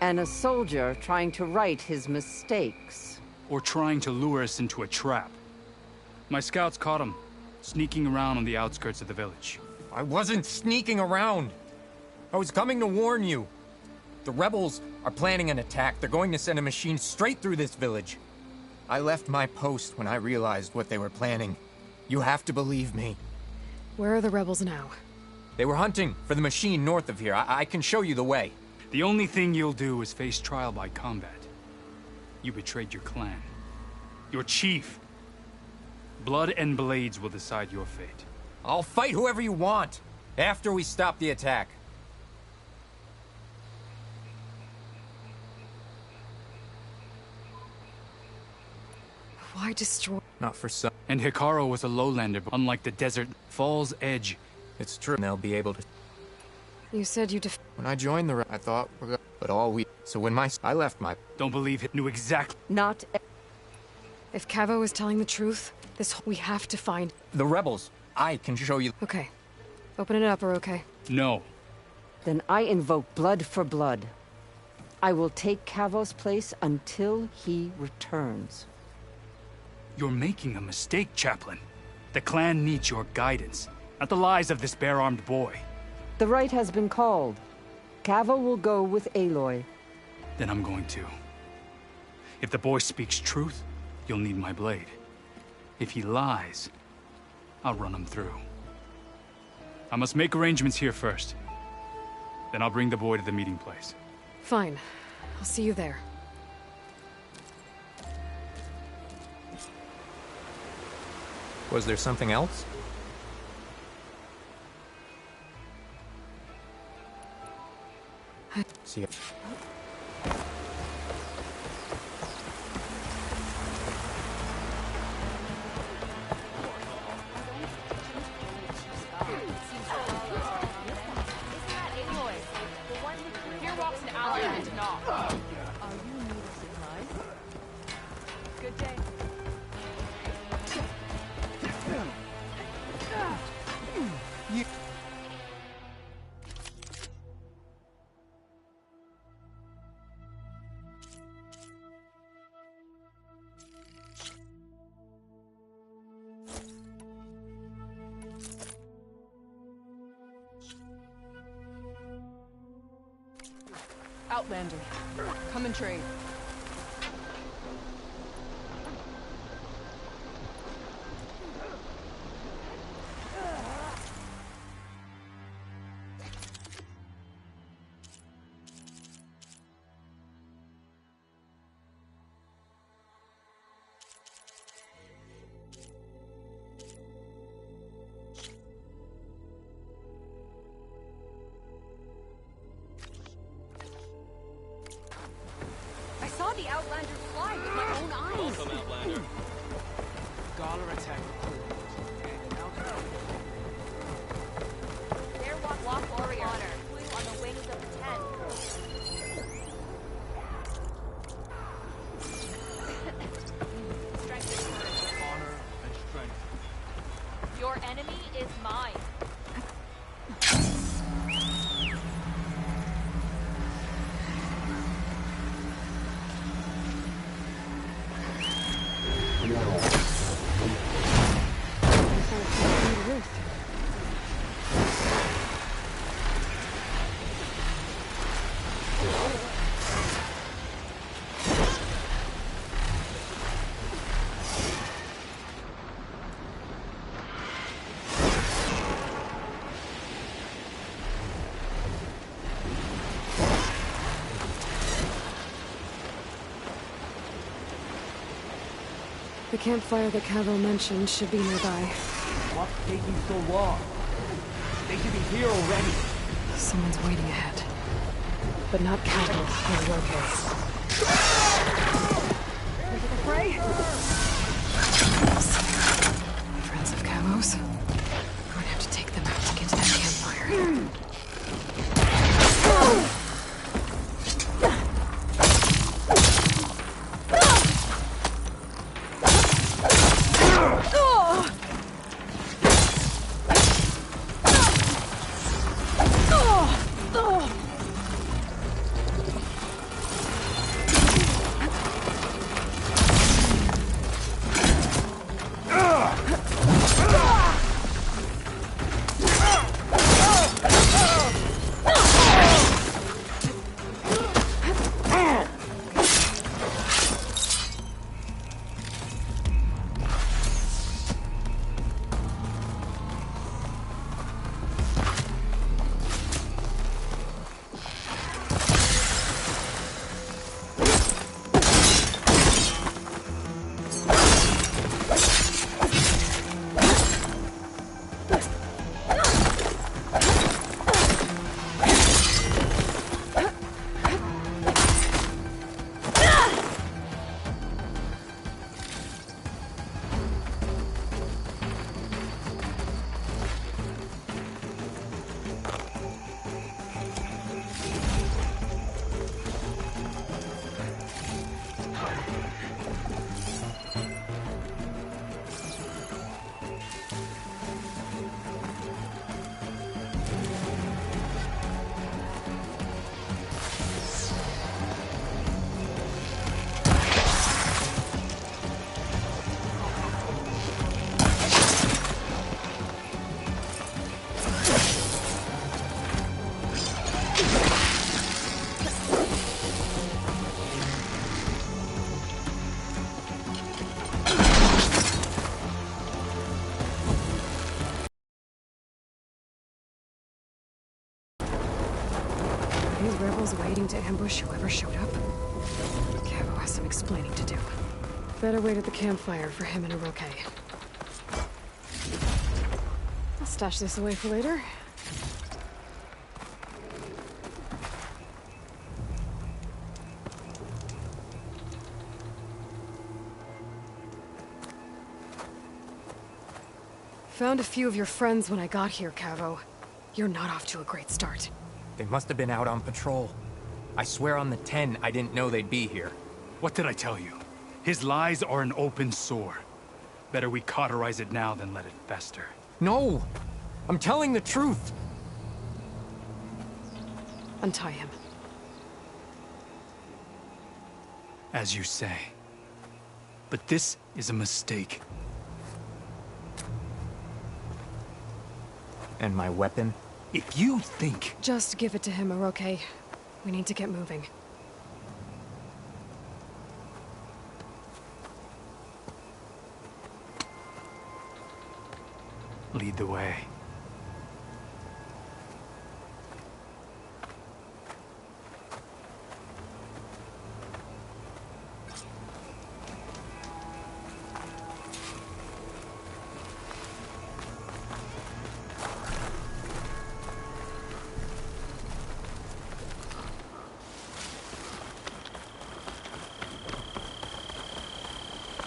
And a soldier trying to right his mistakes. Or trying to lure us into a trap. My scouts caught him, sneaking around on the outskirts of the village. I wasn't sneaking around. I was coming to warn you. The rebels are planning an attack. They're going to send a machine straight through this village. I left my post when I realized what they were planning. You have to believe me. Where are the rebels now? They were hunting for the machine north of here. I can show you the way. The only thing you'll do is face trial by combat. You betrayed your clan. Your chief. Blood and blades will decide your fate. I'll fight whoever you want, after we stop the attack. Why destroy? Not for some. And Hekarro was a lowlander, but unlike the desert, Fall's Edge. It's true. They'll be able to. You said you When I joined the I thought but all we. So when I left my. Don't believe it. Knew exactly. Not. If Cavo is telling the truth, we have to find the rebels. I can show you. Okay. Open it up, Oroke. No. Then I invoke blood for blood. I will take Cavo's place until he returns. You're making a mistake, Chaplain. The clan needs your guidance, not the lies of this bare-armed boy. The right has been called. Cavo will go with Aloy. Then I'm going to. If the boy speaks truth, you'll need my blade. If he lies, I'll run him through. I must make arrangements here first. Then I'll bring the boy to the meeting place. Fine. I'll see you there. Was there something else? See ya. Here walks an ally and knock. Are you in need of supplies? Good day. Outlander, come and trade. I saw the Outlander fly with my own eyes. Welcome, Outlander. Gala attacked the There walk warrior on the wings of the tent. Strength and courage. honor and strength. Your enemy is mine. The campfire that Cavill mentioned should be nearby. What's taking so long? They should be here already. Someone's waiting ahead. But not Cavill or Lopez. Ready for the fray? Friends of Cavos? We're gonna have to take them out to get to that campfire. rebels waiting to ambush whoever showed up? Cavo has some explaining to do. Better wait at the campfire for him and Oroke. I'll stash this away for later. Found a few of your friends when I got here, Cavo. You're not off to a great start. They must have been out on patrol. I swear on the 10, I didn't know they'd be here. What did I tell you? His lies are an open sore. Better we cauterize it now than let it fester. No! I'm telling the truth! Untie him. As you say. But this is a mistake. And my weapon? If you think... Just give it to him, Oroke. We need to get moving. Lead the way.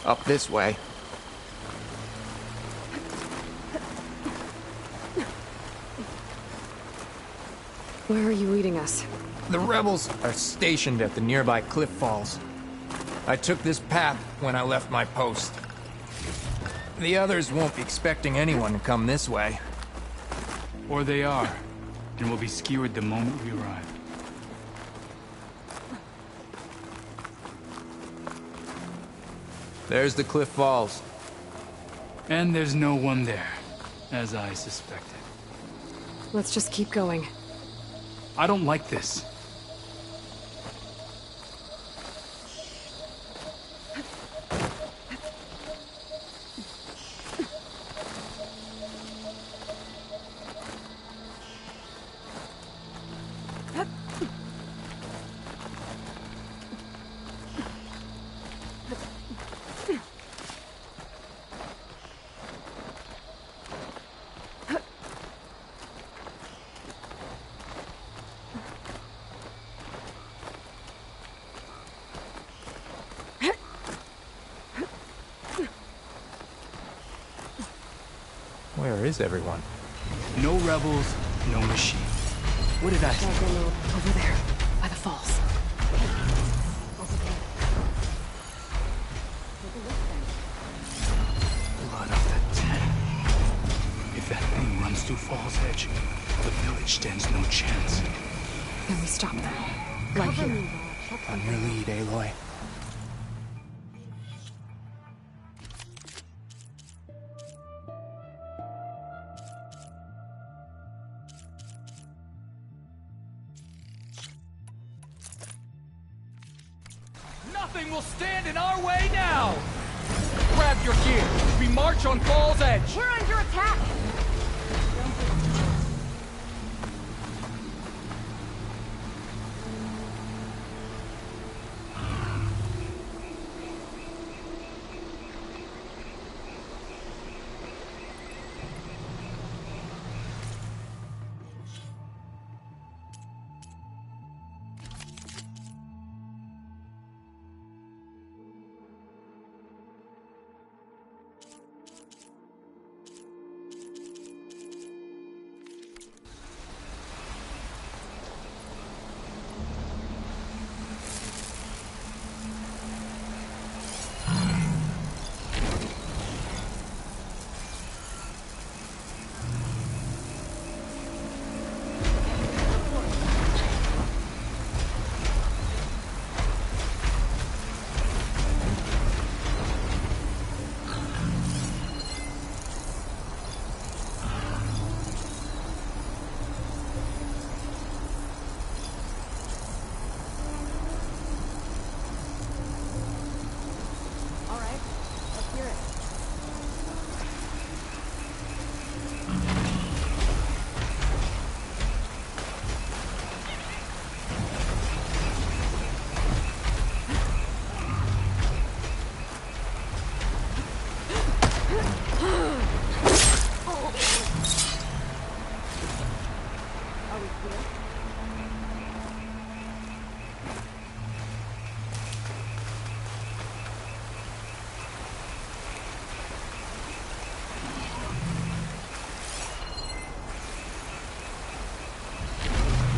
Up this way. Where are you leading us? The rebels are stationed at the nearby cliff falls. I took this path when I left my post. The others won't be expecting anyone to come this way. Or they are, and will be skewered the moment we arrive. There's the cliff falls. And there's no one there, as I suspected. Let's just keep going. I don't like this. Where is everyone? No rebels, no machine. What did I say? Over there, by the falls. Blood of the 10. If that thing runs through Fall's Edge, the village stands no chance. Then we stop them. Right here. On your lead, Aloy. Nothing will stand in our way now! Grab your gear. We march on Fall's Edge. We're under attack!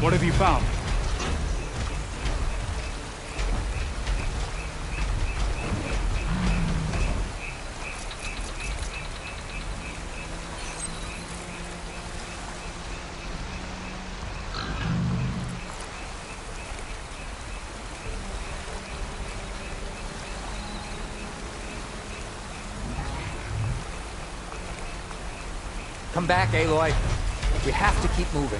What have you found? Come back, Aloy. We have to keep moving.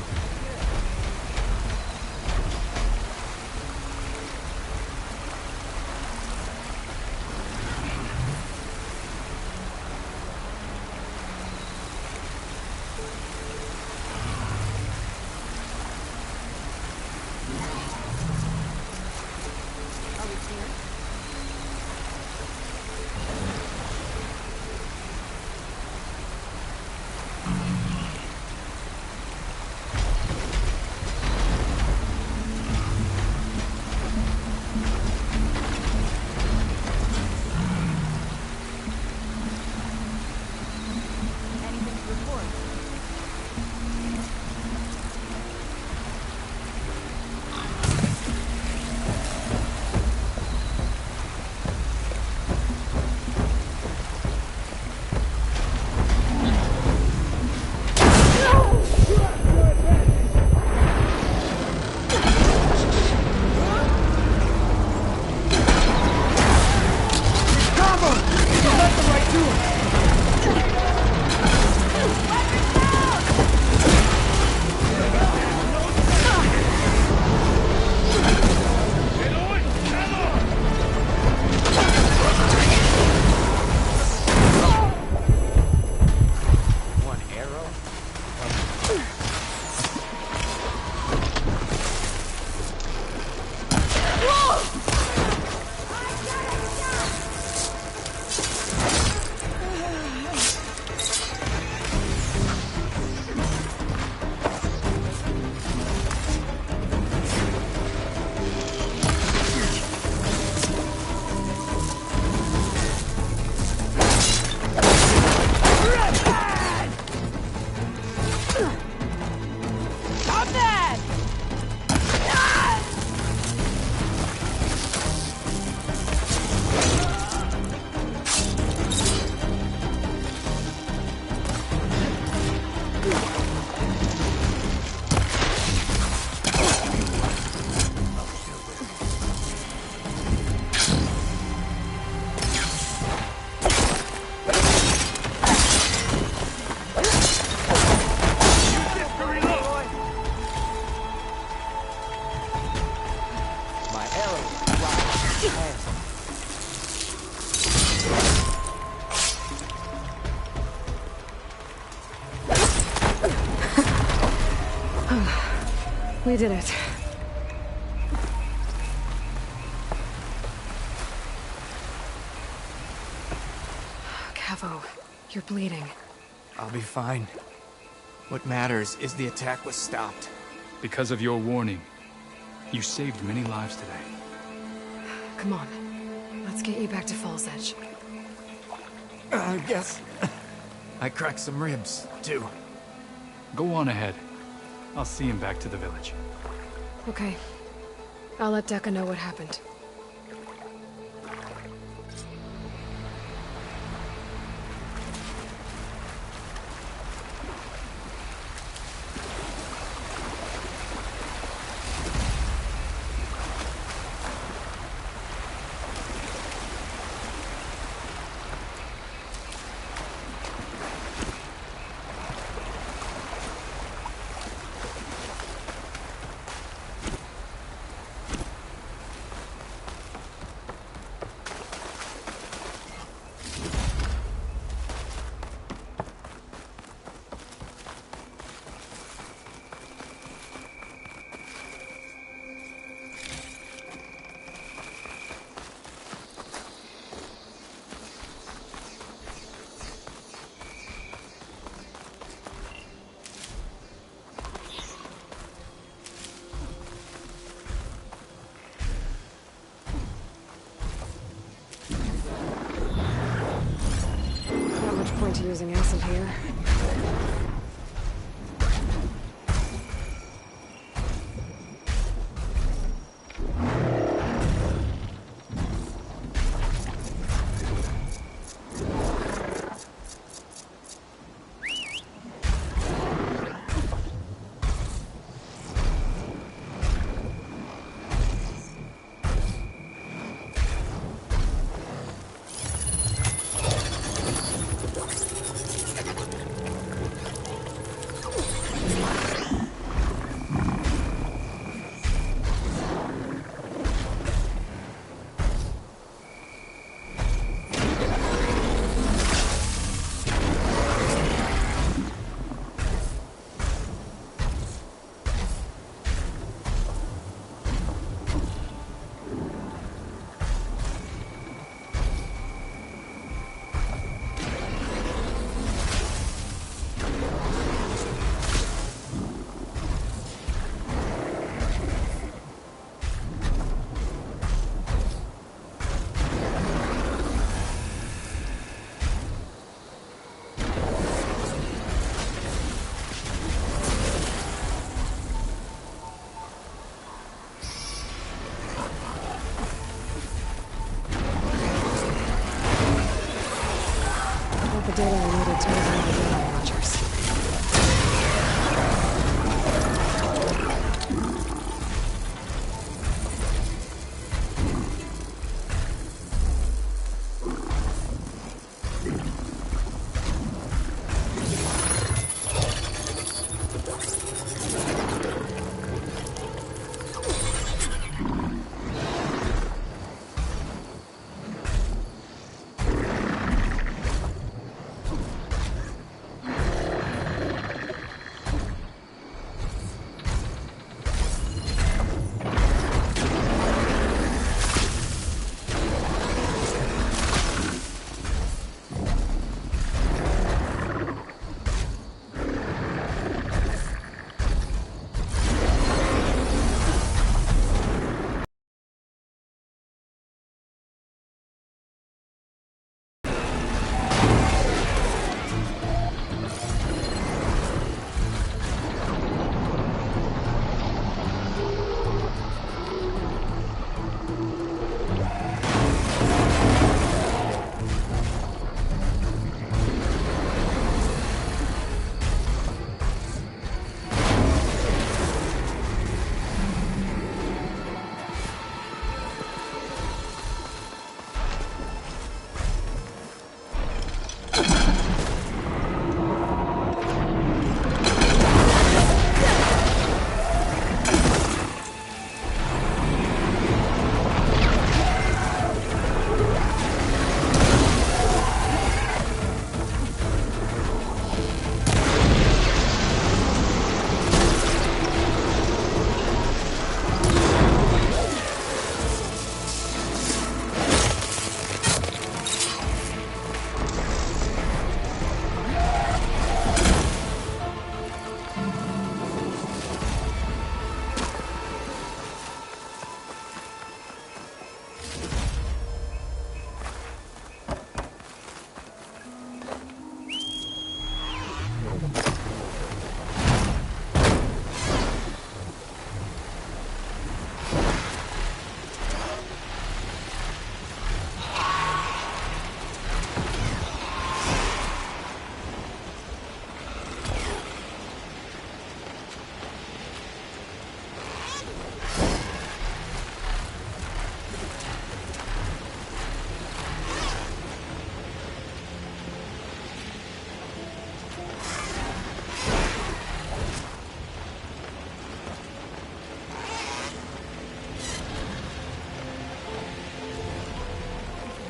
We did it. Cavo, you're bleeding. I'll be fine. What matters is the attack was stopped. Because of your warning, you saved many lives today. Come on. Let's get you back to Fall's Edge. Yes. I cracked some ribs, too. Go on ahead. I'll see him back to the village. Okay. I'll let Dekka know what happened. Point to using acid here.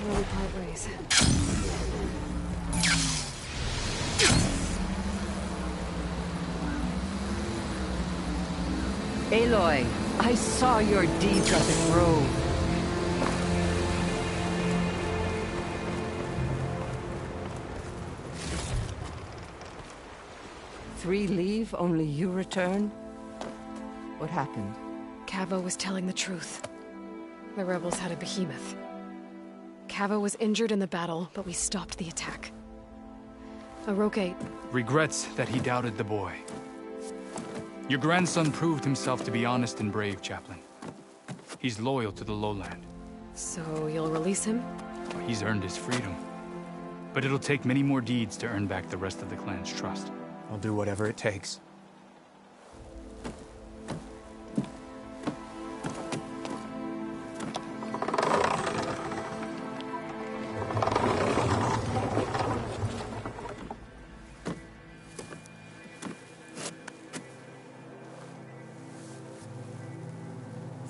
where we part ways. Aloy, I saw your deeds at the Grove. Three leave, only you return? What happened? Cavo was telling the truth. The rebels had a behemoth. Cavo was injured in the battle, but we stopped the attack. Oroke regrets that he doubted the boy. Your grandson proved himself to be honest and brave, Chaplain. He's loyal to the lowland. So you'll release him? He's earned his freedom. But it'll take many more deeds to earn back the rest of the clan's trust. I'll do whatever it takes.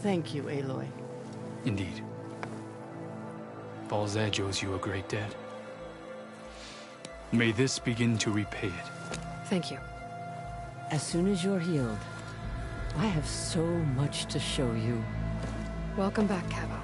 Thank you, Aloy. Indeed. Baldur's Edge owes you a great debt. May this begin to repay it. Thank you. As soon as you're healed, I have so much to show you. Welcome back, Cavo.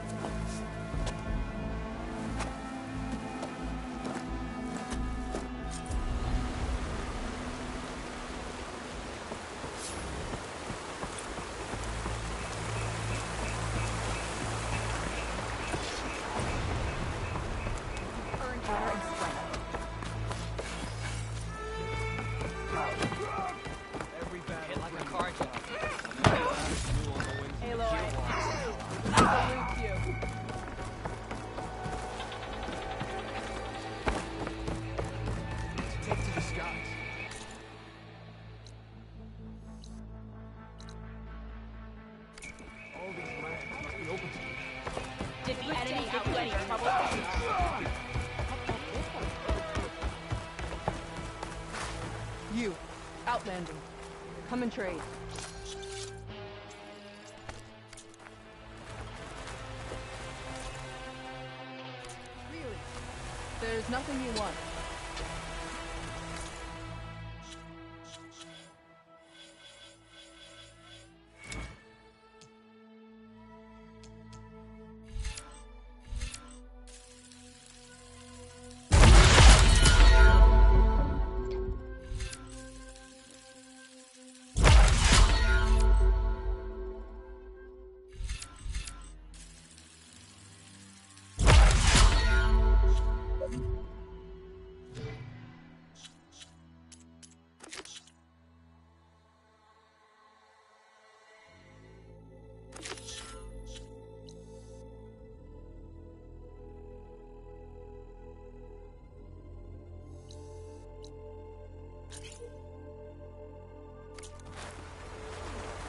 You, Outlanding. Come and trade. Really? There's nothing you want.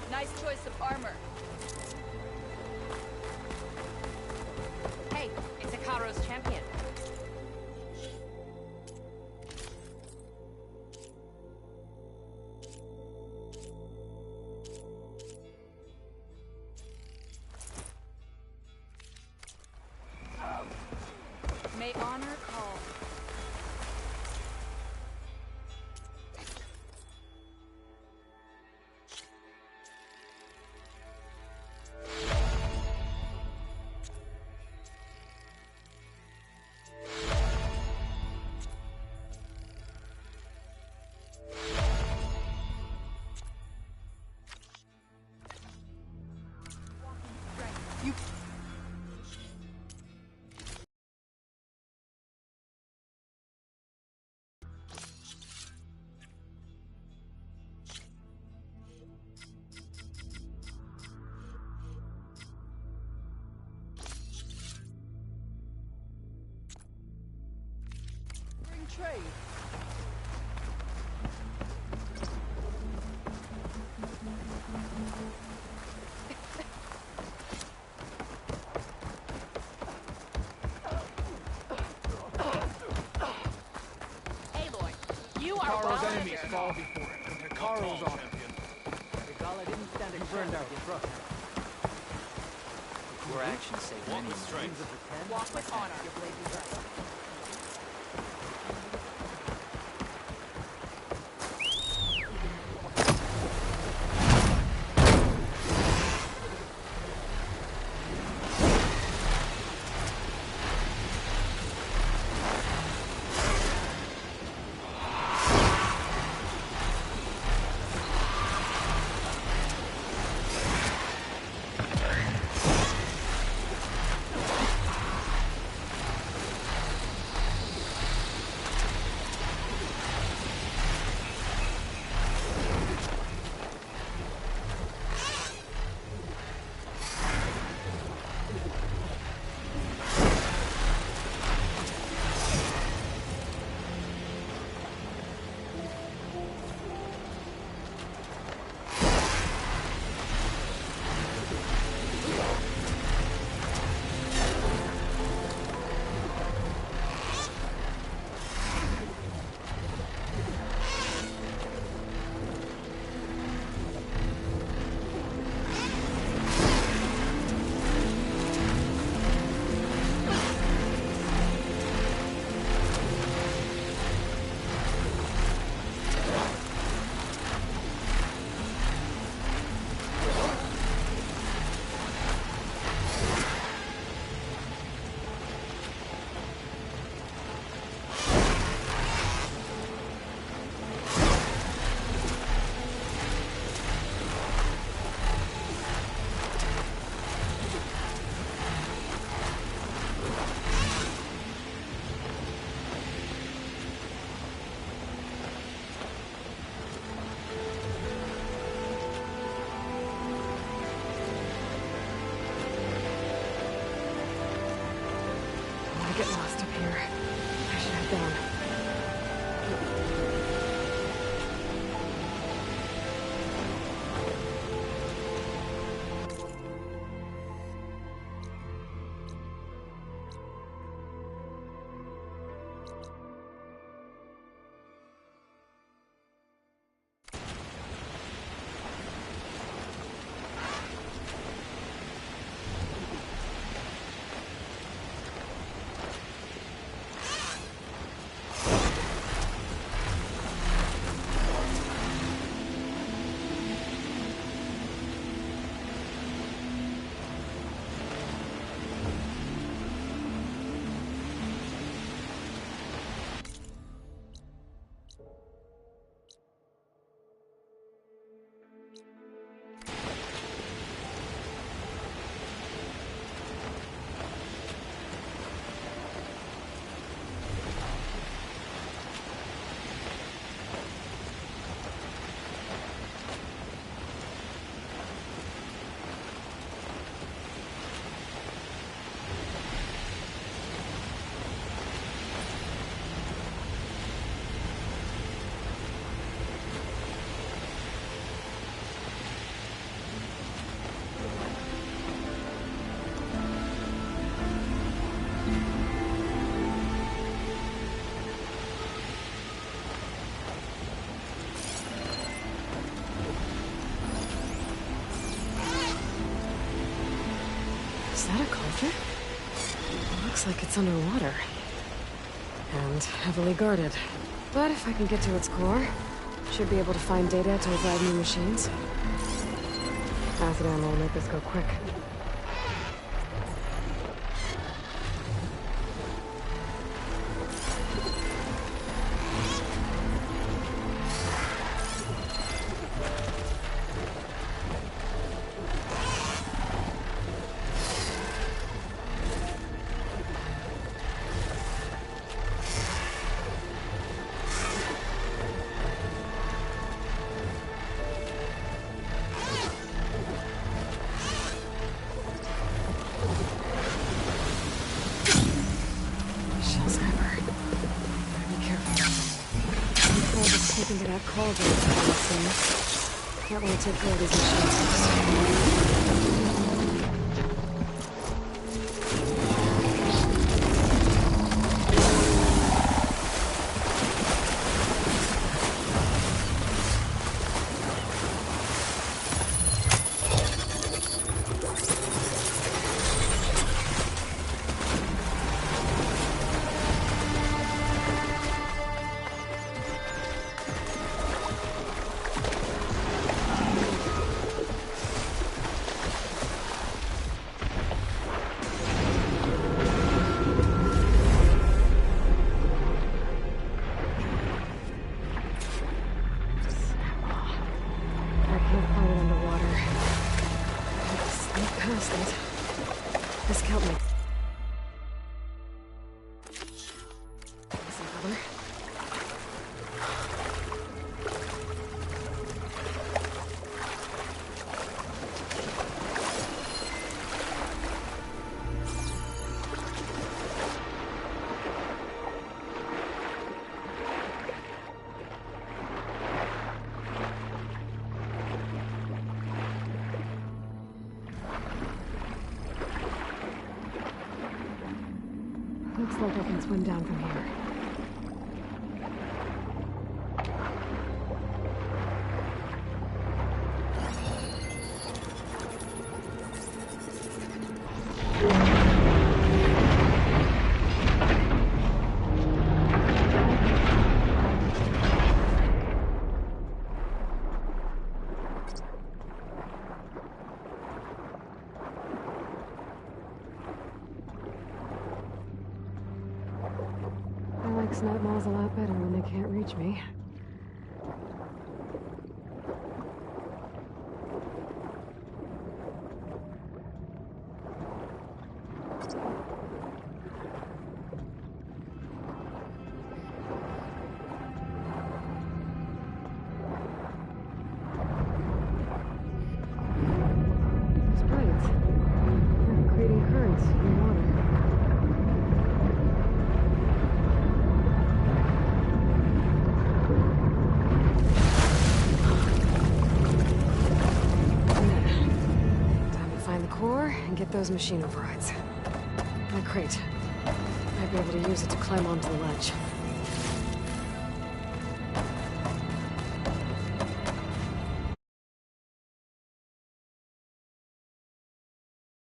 Nice choice of armor. Hey, it's Ikaro's champion. May honor call. Trade. Aloy, you are Hikaro's well enemies fall before it. Hikaro's on it. Regalla didn't stand a You burned out. for action's sake. Walk with strength. Walk with honor. Your blade be right. Get lost up here. I should head down. Is that a cauldron? It looks like it's underwater. And heavily guarded. But if I can get to its core, should be able to find data to override new machines. Acid ammo will make this go quick. Taken to that cauldron, might want to take care of these machines first. Discount me. Some cover. Looks like I can swim down from here. I like snap malls a lot better when they can't reach me. Sprites. They're creating currents in water. Core and get those machine overrides. My crate. Might be able to use it to climb onto the ledge.